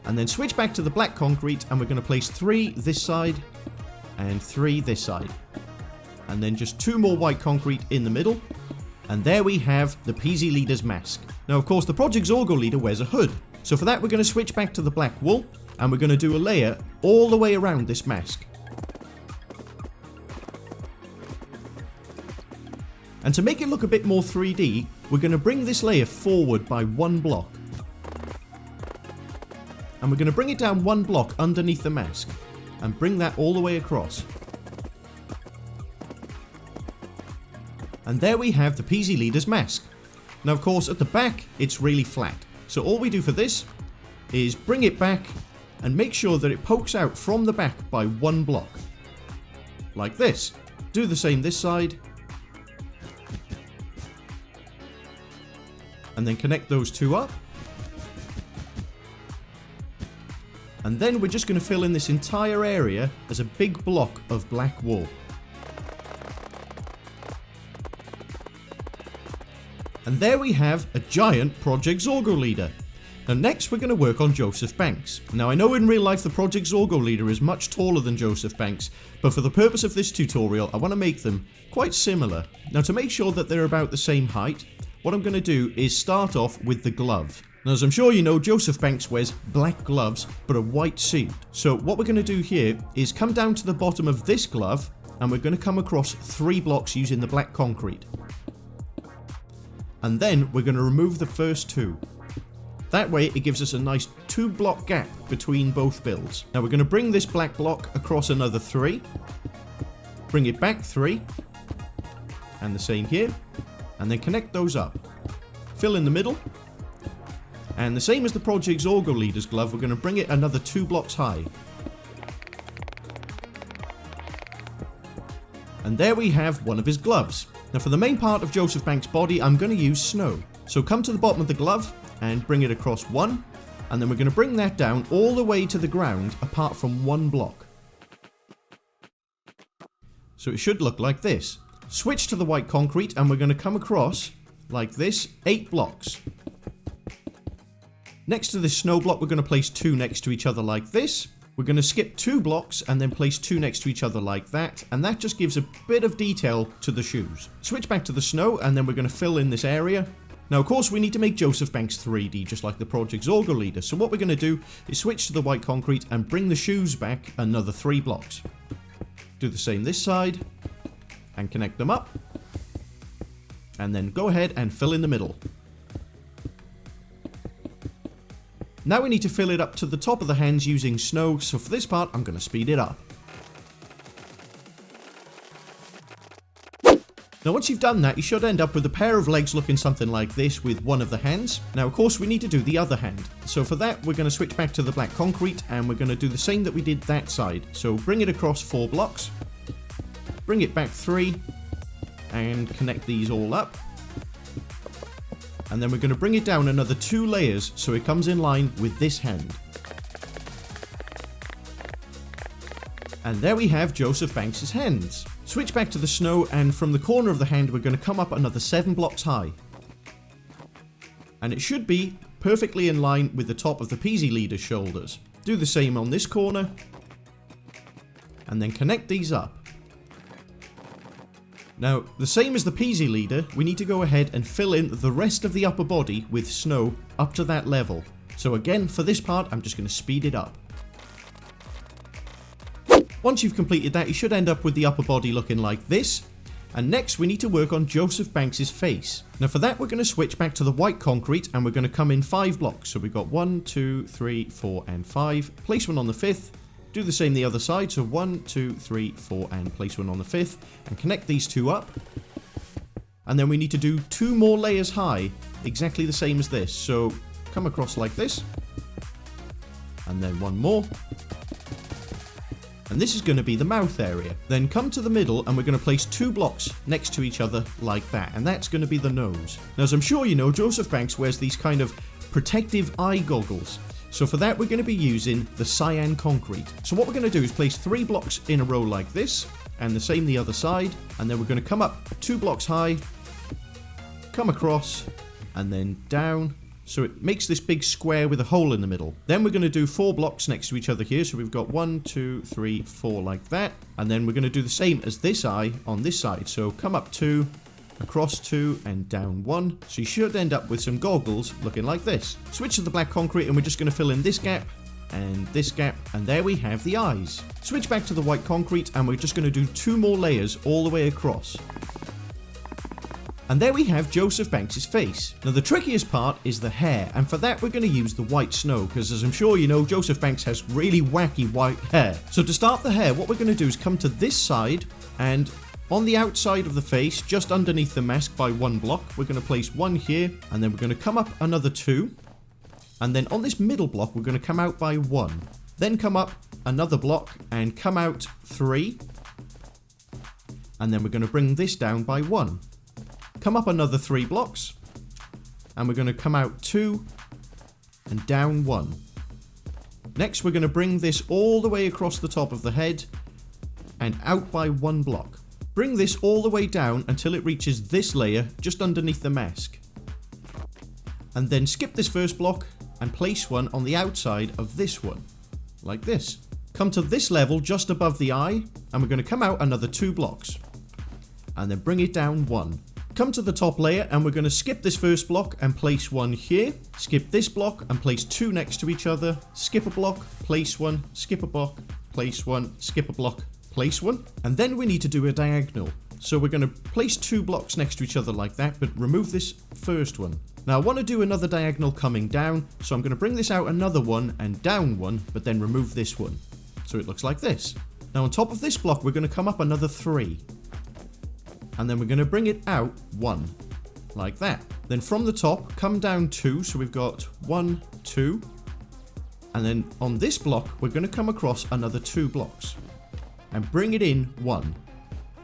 and then switch back to the black concrete, and we're going to place 3 this side and 3 this side. And then just 2 more white concrete in the middle. And there we have the PZ leader's mask. Now of course the Project Zorgo leader wears a hood. So for that we're going to switch back to the black wool, and we're going to do a layer all the way around this mask. And to make it look a bit more 3D, we're going to bring this layer forward by 1 block. And we're going to bring it down 1 block underneath the mask, and bring that all the way across. And there we have the PZ leader's mask. Now of course at the back it's really flat. So all we do for this is bring it back and make sure that it pokes out from the back by 1 block. Like this. Do the same this side. And then connect those 2 up. And then we're just going to fill in this entire area as a big block of black wool. And there we have a giant Project Zorgo leader. Now next we're going to work on Joseph Banks. Now I know in real life the Project Zorgo leader is much taller than Joseph Banks, but for the purpose of this tutorial I want to make them quite similar. Now to make sure that they're about the same height, what I'm going to do is start off with the glove. Now as I'm sure you know, Joseph Banks wears black gloves but a white suit. So what we're going to do here is come down to the bottom of this glove and we're going to come across 3 blocks using the black concrete. And then we're going to remove the first 2. That way it gives us a nice 2-block gap between both builds. Now we're going to bring this black block across another 3. Bring it back 3. And the same here. And then connect those up. Fill in the middle. And the same as the Project Zorgo leader's glove, we're going to bring it another 2 blocks high. And there we have one of his gloves. Now for the main part of Joseph Banks' body, I'm going to use snow. So come to the bottom of the glove and bring it across 1, and then we're going to bring that down all the way to the ground apart from 1 block. So it should look like this. Switch to the white concrete and we're going to come across like this 8 blocks. Next to this snow block we're going to place 2 next to each other like this. We're going to skip 2 blocks and then place 2 next to each other like that, and that just gives a bit of detail to the shoes. Switch back to the snow and then we're going to fill in this area. Now of course we need to make Joseph Banks 3D just like the Project Zorgo leader, so what we're going to do is switch to the white concrete and bring the shoes back another 3 blocks. Do the same this side and connect them up, and then go ahead and fill in the middle. Now we need to fill it up to the top of the hands using snow, so for this part I'm going to speed it up. Now once you've done that, you should end up with a pair of legs looking something like this with one of the hands. Now of course we need to do the other hand. So for that we're going to switch back to the black concrete and we're going to do the same that we did that side. So bring it across 4 blocks, bring it back 3, and connect these all up. And then we're going to bring it down another 2 layers so it comes in line with this hand. And there we have Joseph Banks' hands. Switch back to the snow and from the corner of the hand we're going to come up another 7 blocks high. And it should be perfectly in line with the top of the Peasy leader's shoulders. Do the same on this corner. And then connect these up. Now, the same as the Peasy leader, we need to go ahead and fill in the rest of the upper body with snow up to that level. So again, for this part, I'm just going to speed it up. Once you've completed that, you should end up with the upper body looking like this. And next, we need to work on Joseph Banks' face. Now for that, we're going to switch back to the white concrete and we're going to come in 5 blocks. So we've got 1, 2, 3, 4, and 5. Place one on the 5th. Do the same the other side, so 1, 2, 3, 4, and place one on the 5th, and connect these 2 up. And then we need to do 2 more layers high, exactly the same as this. So come across like this, and then 1 more. And this is going to be the mouth area. Then come to the middle and we're going to place 2 blocks next to each other like that, and that's going to be the nose. Now as I'm sure you know, Joseph Banks wears these kind of protective eye goggles. So for that we're going to be using the cyan concrete. So what we're going to do is place 3 blocks in a row like this, and the same the other side, and then we're going to come up 2 blocks high, come across, and then down, so it makes this big square with a hole in the middle. Then we're going to do 4 blocks next to each other here, so we've got 1, 2, 3, 4 like that, and then we're going to do the same as this eye on this side, so come up 2, across 2, and down 1, so you should end up with some goggles looking like this. Switch to the black concrete and we're just going to fill in this gap, and this gap, and there we have the eyes. Switch back to the white concrete and we're just going to do 2 more layers all the way across. And there we have Joseph Banks' face. Now the trickiest part is the hair, and for that we're going to use the white snow, because as I'm sure you know, Joseph Banks has really wacky white hair. So to start the hair, what we're going to do is come to this side, and on the outside of the face, just underneath the mask by 1 block, we're going to place 1 here, and then we're going to come up another 2, and then on this middle block we're going to come out by 1, then come up another block and come out 3, and then we're going to bring this down by 1. Come up another 3 blocks, and we're going to come out 2 and down 1. Next, we're going to bring this all the way across the top of the head and out by 1 block. Bring this all the way down until it reaches this layer just underneath the mask. And then skip this first block and place one on the outside of this one, like this. Come to this level just above the eye, and we're going to come out another 2 blocks. And then bring it down 1. Come to the top layer, and we're going to skip this first block and place one here. Skip this block and place 2 next to each other. Skip a block, place one, skip a block, place one, skip a block, place one. And then we need to do a diagonal. So we're going to place 2 blocks next to each other like that, but remove this first one. Now I want to do another diagonal coming down, so I'm going to bring this out another 1 and down 1, but then remove this one. So it looks like this. Now on top of this block, we're going to come up another 3. And then we're going to bring it out 1, like that. Then from the top, come down 2, so we've got 1, 2. And then on this block, we're going to come across another 2 blocks. And bring it in 1.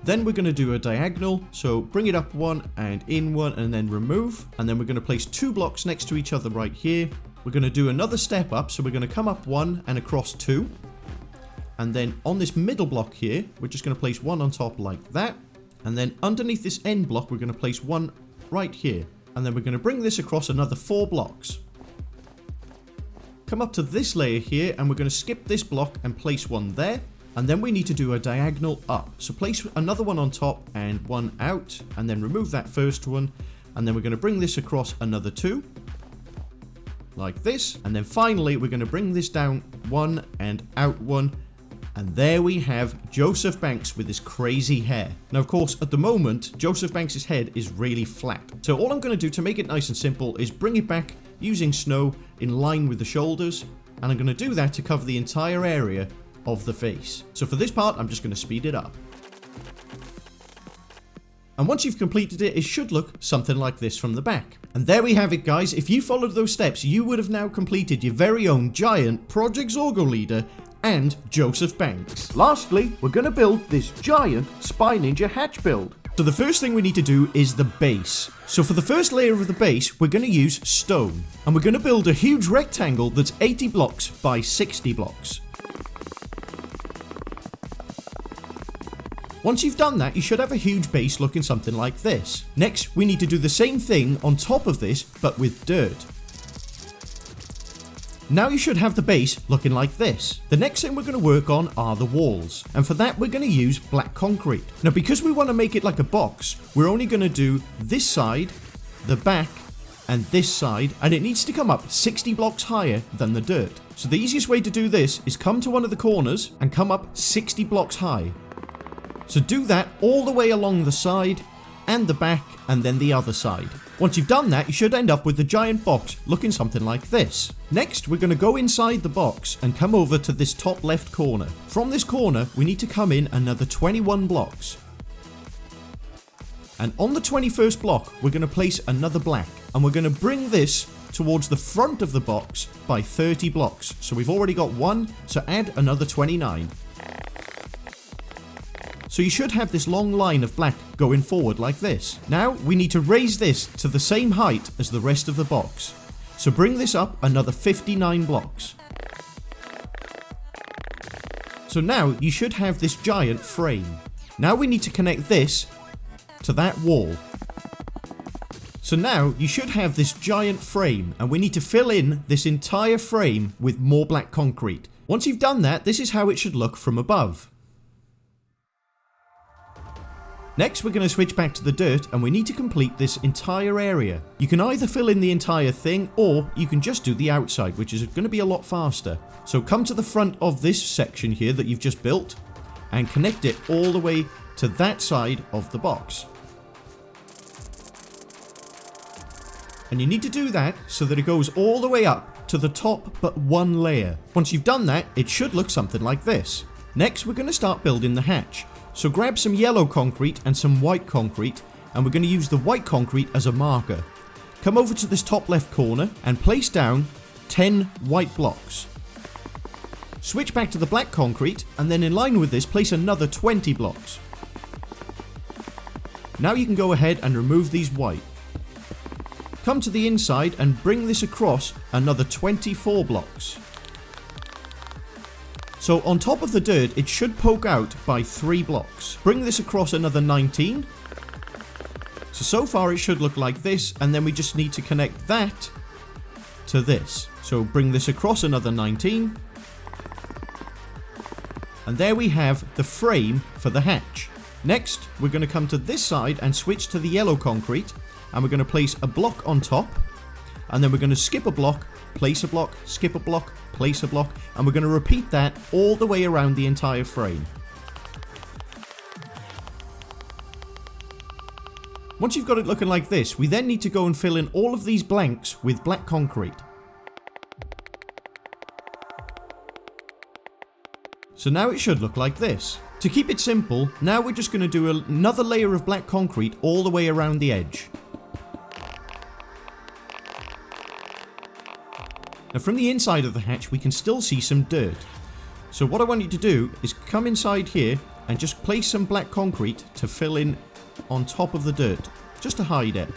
Then we're going to do a diagonal, so bring it up 1 and in 1 and then remove. And then we're going to place 2 blocks next to each other right here. We're going to do another step up, so we're going to come up 1 and across 2. And then on this middle block here, we're just going to place 1 on top like that. And then underneath this end block, we're going to place 1 right here. And then we're going to bring this across another 4 blocks. Come up to this layer here, and we're going to skip this block and place 1 there. And then we need to do a diagonal up. So place another 1 on top and 1 out, and then remove that first one. And then we're going to bring this across another 2. Like this. And then finally, we're going to bring this down 1 and out 1. And there we have Joseph Banks with his crazy hair. Now, of course, at the moment, Joseph Banks' head is really flat. So all I'm going to do to make it nice and simple is bring it back using snow in line with the shoulders. And I'm going to do that to cover the entire area of the face. So for this part, I'm just going to speed it up. And once you've completed it, it should look something like this from the back. And there we have it, guys. If you followed those steps, you would have now completed your very own giant Project Zorgo leader and Joseph Banks. Lastly, we're going to build this giant Spy Ninja hatch build. So the first thing we need to do is the base. So for the first layer of the base, we're going to use stone. And we're going to build a huge rectangle that's 80 blocks by 60 blocks. Once you've done that, you should have a huge base looking something like this. Next, we need to do the same thing on top of this, but with dirt. Now you should have the base looking like this. The next thing we're going to work on are the walls. And for that, we're going to use black concrete. Now, because we want to make it like a box, we're only going to do this side, the back, and this side. And it needs to come up 60 blocks higher than the dirt. So the easiest way to do this is come to one of the corners and come up 60 blocks high. So do that all the way along the side and the back and then the other side. Once you've done that, you should end up with the giant box looking something like this. Next, we're going to go inside the box and come over to this top left corner. From this corner, we need to come in another 21 blocks. And on the 21st block, we're going to place another black. And we're going to bring this towards the front of the box by 30 blocks. So we've already got 1, so add another 29. So you should have this long line of black going forward like this. Now we need to raise this to the same height as the rest of the box. So bring this up another 59 blocks. So now you should have this giant frame. Now we need to connect this to that wall. So now you should have this giant frame, and we need to fill in this entire frame with more black concrete. Once you've done that, this is how it should look from above. Next, we're going to switch back to the dirt, and we need to complete this entire area. You can either fill in the entire thing, or you can just do the outside, which is going to be a lot faster. So come to the front of this section here that you've just built, and connect it all the way to that side of the box. And you need to do that so that it goes all the way up to the top but one layer. Once you've done that, it should look something like this. Next, we're going to start building the hatch. So grab some yellow concrete and some white concrete, and we're going to use the white concrete as a marker. Come over to this top left corner and place down 10 white blocks. Switch back to the black concrete, and then in line with this, place another 20 blocks. Now you can go ahead and remove these white. Come to the inside and bring this across another 24 blocks. So on top of the dirt, it should poke out by 3 blocks. Bring this across another 19. So far it should look like this, and then we just need to connect that to this. So bring this across another 19. And there we have the frame for the hatch. Next, we're going to come to this side and switch to the yellow concrete, and we're going to place a block on top, and then we're going to skip a block, place a block, skip a block, place a block, and we're going to repeat that all the way around the entire frame. Once you've got it looking like this, we then need to go and fill in all of these blanks with black concrete. So now it should look like this. To keep it simple, now we're just going to do another layer of black concrete all the way around the edge. Now from the inside of the hatch we can still see some dirt. So what I want you to do is come inside here and just place some black concrete to fill in on top of the dirt, just to hide it.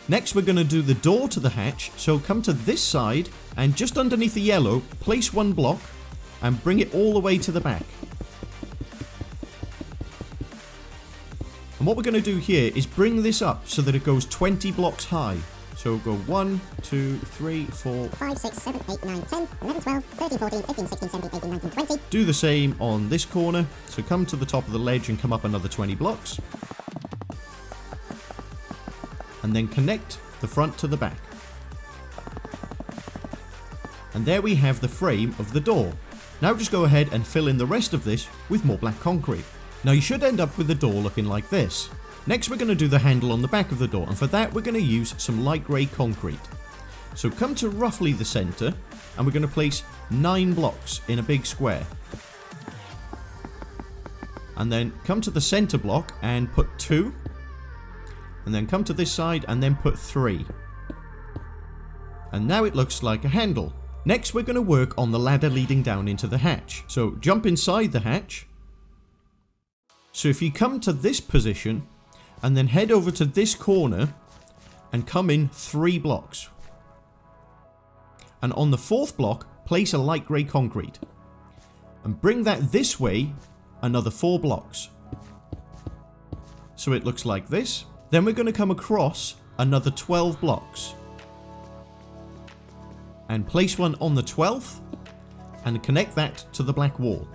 Next we're going to do the door to the hatch, so come to this side and just underneath the yellow, place 1 block and bring it all the way to the back. And what we're going to do here is bring this up so that it goes 20 blocks high. So go 1, 2, 3, 4, 5, 6, 7, 8, 9, 10, 11, 12, 13, 14, 15, 16, 17, 18, 19, 20. Do the same on this corner. So come to the top of the ledge and come up another 20 blocks. And then connect the front to the back. And there we have the frame of the door. Now just go ahead and fill in the rest of this with more black concrete. Now you should end up with the door looking like this. Next we're going to do the handle on the back of the door, and for that we're going to use some light grey concrete. So come to roughly the centre and we're going to place 9 blocks in a big square. And then come to the centre block and put 2. And then come to this side and then put 3. And now it looks like a handle. Next we're going to work on the ladder leading down into the hatch. So jump inside the hatch. So if you come to this position and then head over to this corner and come in 3 blocks. And on the 4th block place a light grey concrete. And bring that this way another 4 blocks. So it looks like this. Then we're going to come across another 12 blocks. And place one on the 12th and connect that to the black wall.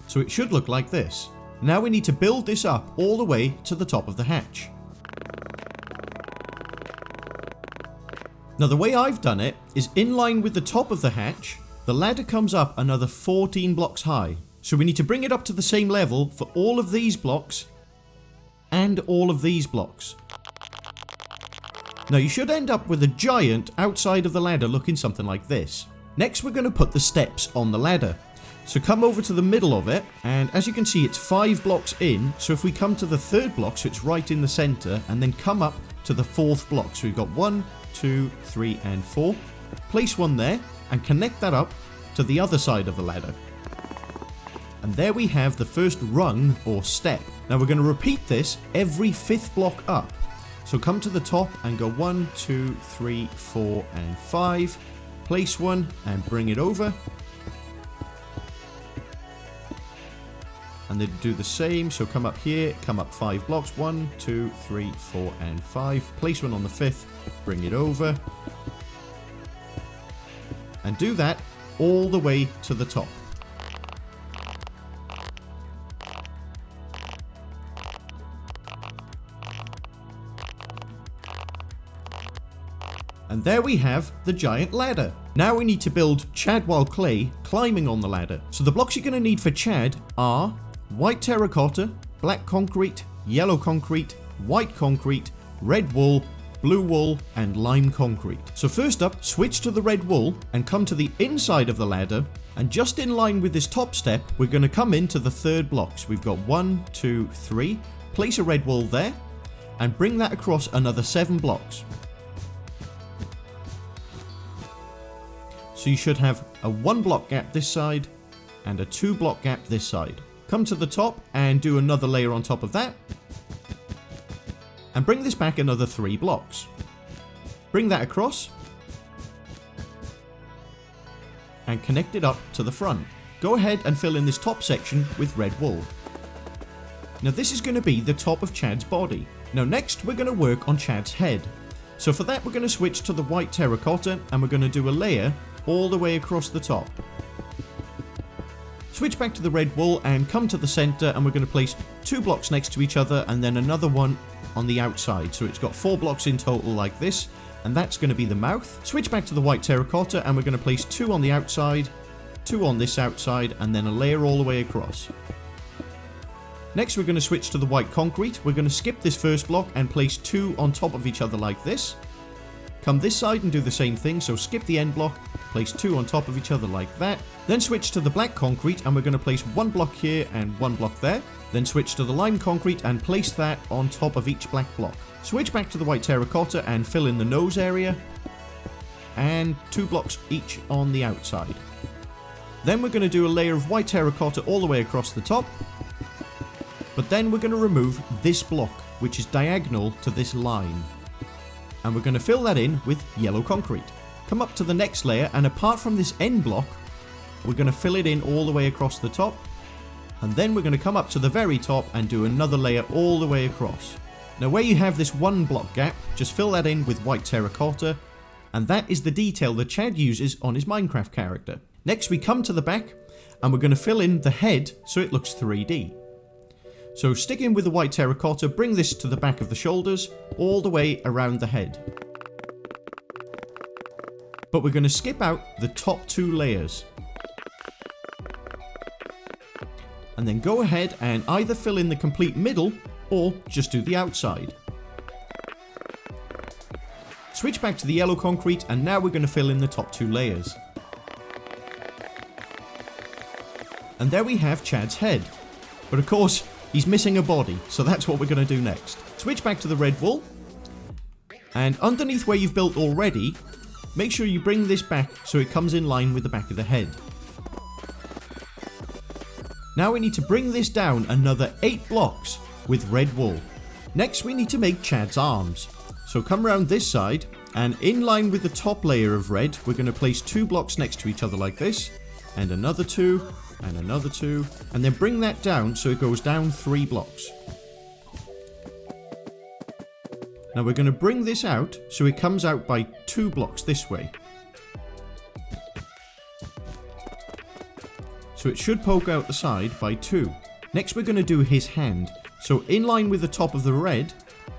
So it should look like this. Now we need to build this up all the way to the top of the hatch. Now the way I've done it is in line with the top of the hatch, the ladder comes up another 14 blocks high. So we need to bring it up to the same level for all of these blocks and all of these blocks. Now you should end up with a giant outside of the ladder looking something like this. Next we're going to put the steps on the ladder. So come over to the middle of it, and as you can see it's 5 blocks in, so if we come to the 3rd block, so it's right in the centre, and then come up to the 4th block. So we've got 1, 2, 3 and 4. Place one there and connect that up to the other side of the ladder. And there we have the first rung or step. Now we're going to repeat this every 5th block up. So come to the top and go 1, 2, 3, 4 and 5. Place one and bring it over. And then do the same, so come up here, come up 5 blocks, 1, 2, 3, 4 and 5. Place one on the 5th, bring it over. And do that all the way to the top. And there we have the giant ladder. Now we need to build Chadwell clay climbing on the ladder. So the blocks you're going to need for Chad are white terracotta, black concrete, yellow concrete, white concrete, red wool, blue wool and lime concrete. So first up, switch to the red wool and come to the inside of the ladder, and just in line with this top step we're going to come into the 3rd block. So we've got 1, 2, 3, place a red wool there and bring that across another 7 blocks. So you should have a 1 block gap this side and a 2 block gap this side. Come to the top and do another layer on top of that. And bring this back another 3 blocks. Bring that across. and connect it up to the front. Go ahead and fill in this top section with red wool. Now this is going to be the top of Chad's body. Now next we're going to work on Chad's head. So for that we're going to switch to the white terracotta and we're going to do a layer all the way across the top. Switch back to the red wool and come to the center, and we're going to place 2 blocks next to each other and then another one on the outside. So it's got 4 blocks in total like this, and that's going to be the mouth. Switch back to the white terracotta and we're going to place 2 on the outside, 2 on this outside, and then a layer all the way across. Next we're going to switch to the white concrete. We're going to skip this first block and place 2 on top of each other like this. Come this side and do the same thing, so skip the end block, place 2 on top of each other like that. Then switch to the black concrete and we're going to place 1 block here and 1 block there. Then switch to the lime concrete and place that on top of each black block. Switch back to the white terracotta and fill in the nose area. And 2 blocks each on the outside. Then we're going to do a layer of white terracotta all the way across the top. But then we're going to remove this block, which is diagonal to this line. And we're going to fill that in with yellow concrete. Come up to the next layer, and apart from this end block, we're going to fill it in all the way across the top. And then we're going to come up to the very top and do another layer all the way across. Now where you have this 1 block gap, just fill that in with white terracotta. And that is the detail that Chad uses on his Minecraft character. Next we come to the back, and we're going to fill in the head so it looks 3D. So stick in with the white terracotta, bring this to the back of the shoulders, all the way around the head. But we're going to skip out the top 2 layers. And then go ahead and either fill in the complete middle, or just do the outside. Switch back to the yellow concrete, and now we're going to fill in the top 2 layers. And there we have Chad's head. But of course, he's missing a body, so that's what we're going to do next. Switch back to the red wool, and underneath where you've built already, make sure you bring this back so it comes in line with the back of the head. Now we need to bring this down another 8 blocks with red wool. Next we need to make Chad's arms. So come around this side, and in line with the top layer of red, we're going to place 2 blocks next to each other like this, and another 2, and another 2, and then bring that down so it goes down 3 blocks. Now we're going to bring this out so it comes out by 2 blocks this way. So it should poke out the side by 2. Next we're going to do his hand. So in line with the top of the red,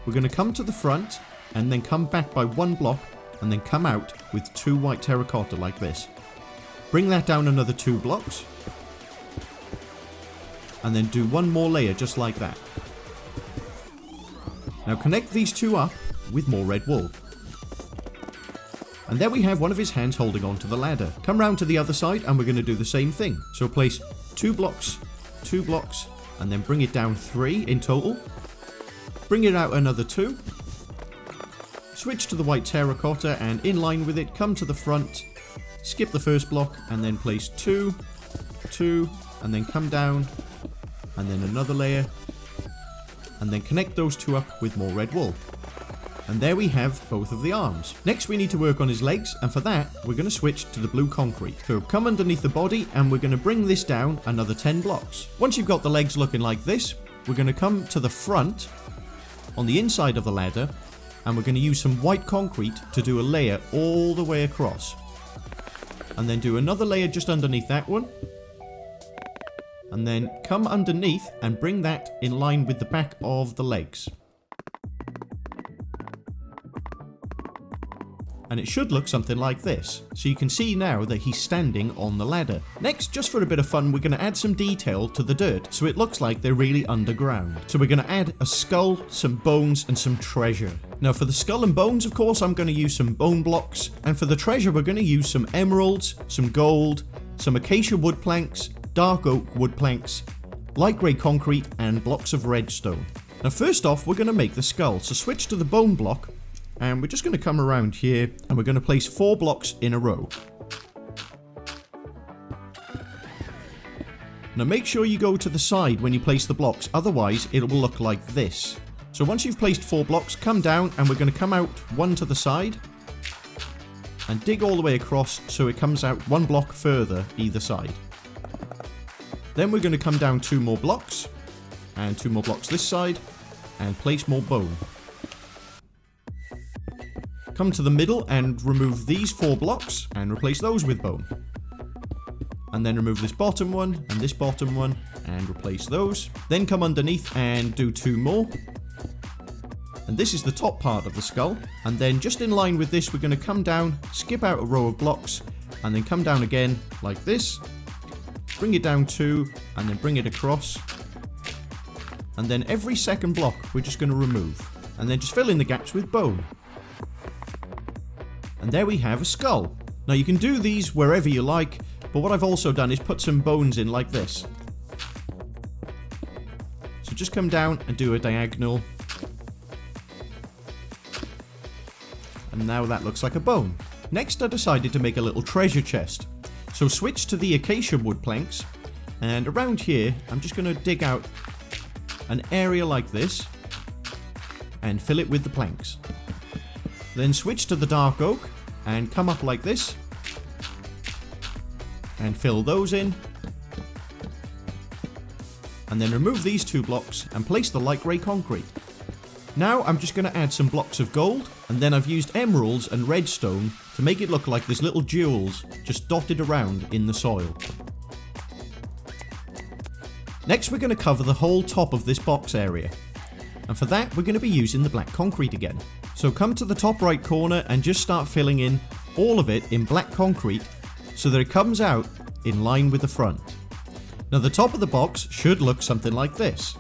we're going to come to the front and then come back by 1 block and then come out with 2 white terracotta like this. Bring that down another 2 blocks. And then do 1 more layer just like that. Now connect these 2 up with more red wool. And there we have one of his hands holding onto the ladder. Come round to the other side and we're going to do the same thing. So place 2 blocks, 2 blocks, and then bring it down 3 in total. Bring it out another 2. Switch to the white terracotta and in line with it, come to the front, skip the first block and then place 2, 2, and then come down, and then another layer, and then connect those 2 up with more red wool. And there we have both of the arms. Next we need to work on his legs, and for that we're going to switch to the blue concrete. So come underneath the body and we're going to bring this down another 10 blocks. Once you've got the legs looking like this, we're going to come to the front on the inside of the ladder, and we're going to use some white concrete to do a layer all the way across. And then do another layer just underneath that one. And then come underneath and bring that in line with the back of the legs. And it should look something like this. So you can see now that he's standing on the ladder. Next, just for a bit of fun, we're going to add some detail to the dirt so it looks like they're really underground. So we're going to add a skull, some bones, and some treasure. Now for the skull and bones, of course, I'm going to use some bone blocks. And for the treasure, we're going to use some emeralds, some gold, some acacia wood planks, dark oak wood planks, light grey concrete, and blocks of redstone. Now first off, we're going to make the skull. So switch to the bone block. And we're just going to come around here and we're going to place 4 blocks in a row. Now make sure you go to the side when you place the blocks, otherwise it will look like this. So once you've placed 4 blocks, come down and we're going to come out 1 to the side. and dig all the way across so it comes out 1 block further either side. Then we're going to come down 2 more blocks, and 2 more blocks this side, and place more bone. Come to the middle and remove these 4 blocks, and replace those with bone. And then remove this bottom one, and this bottom one, and replace those. Then come underneath and do 2 more. And this is the top part of the skull. And then just in line with this, we're going to come down, skip out a row of blocks, and then come down again like this. Bring it down 2, and then bring it across. And then every second block, we're just going to remove. And then just fill in the gaps with bone. And there we have a skull. Now you can do these wherever you like, but what I've also done is put some bones in like this. So just come down and do a diagonal. And now that looks like a bone. Next I decided to make a little treasure chest. So switch to the acacia wood planks, and around here I'm just going to dig out an area like this and fill it with the planks. Then switch to the dark oak and come up like this and fill those in. And then remove these 2 blocks and place the light grey concrete. Now I'm just going to add some blocks of gold, and then I've used emeralds and redstone to make it look like there's little jewels just dotted around in the soil. Next we're going to cover the whole top of this box area, and for that we're going to be using the black concrete again. So come to the top right corner and just start filling in all of it in black concrete so that it comes out in line with the front. Now the top of the box should look something like this.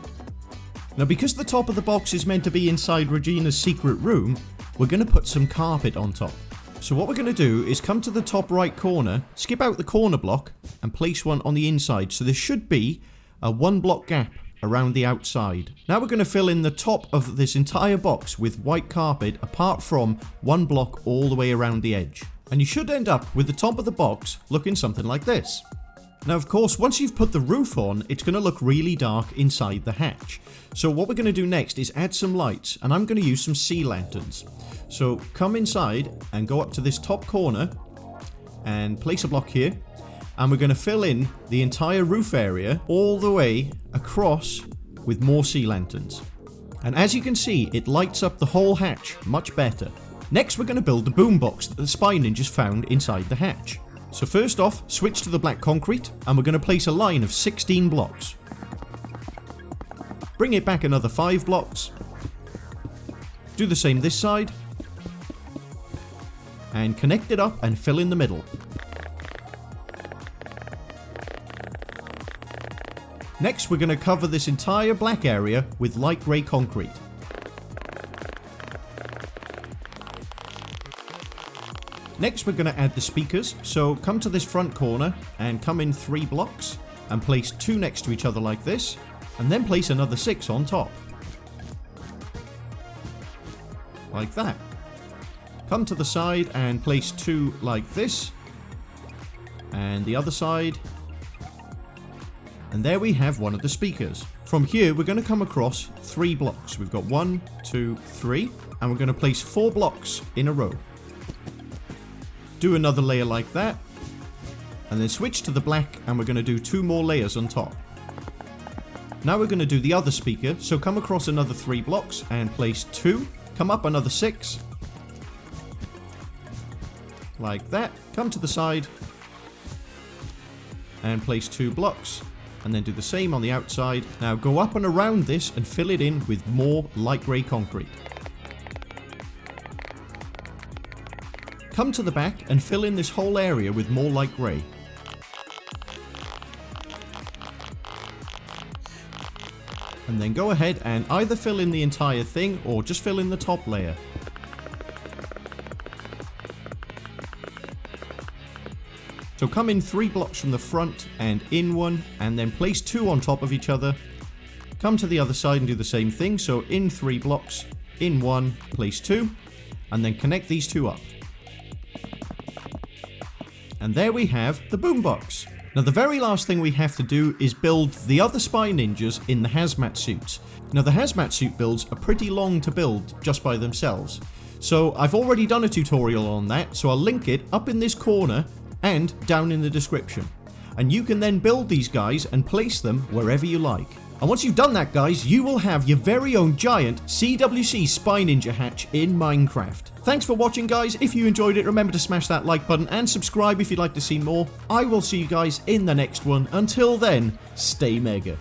Now because the top of the box is meant to be inside Regina's secret room, we're going to put some carpet on top. So what we're going to do is come to the top right corner, skip out the corner block and place one on the inside. So there should be a 1 block gap around the outside. Now we're going to fill in the top of this entire box with white carpet apart from 1 block all the way around the edge. And you should end up with the top of the box looking something like this. Now of course once you've put the roof on, it's going to look really dark inside the hatch. So what we're going to do next is add some lights, and I'm going to use some sea lanterns. So come inside and go up to this top corner and place a block here, and we're going to fill in the entire roof area all the way across with more sea lanterns. And as you can see, it lights up the whole hatch much better. Next we're going to build the boombox that the spy ninjas found inside the hatch. So first off, switch to the black concrete, and we're going to place a line of 16 blocks. Bring it back another 5 blocks. Do the same this side. And connect it up and fill in the middle. Next we're going to cover this entire black area with light grey concrete. Next we're going to add the speakers, so come to this front corner and come in 3 blocks and place 2 next to each other like this, and then place another 6 on top. Like that. Come to the side and place 2 like this, and the other side. And there we have one of the speakers. From here we're going to come across 3 blocks. We've got 1, 2, 3, and we're going to place 4 blocks in a row. Do another layer like that, and then switch to the black, and we're going to do 2 more layers on top. Now we're going to do the other speaker, so come across another 3 blocks and place 2, come up another 6, like that, come to the side, and place 2 blocks, and then do the same on the outside. Now go up and around this and fill it in with more light grey concrete. Come to the back and fill in this whole area with more light grey. And then go ahead and either fill in the entire thing or just fill in the top layer. So come in 3 blocks from the front and in 1, and then place 2 on top of each other. Come to the other side and do the same thing, so in 3 blocks, in 1, place 2, and then connect these 2 up. And there we have the boombox. Now the very last thing we have to do is build the other spy ninjas in the hazmat suits. Now the hazmat suit builds are pretty long to build just by themselves. So I've already done a tutorial on that, so I'll link it up in this corner and down in the description. And you can then build these guys and place them wherever you like. And once you've done that, guys, you will have your very own giant CWC Spy Ninja hatch in Minecraft. Thanks for watching, guys. If you enjoyed it, remember to smash that like button and subscribe if you'd like to see more. I will see you guys in the next one. Until then, stay mega.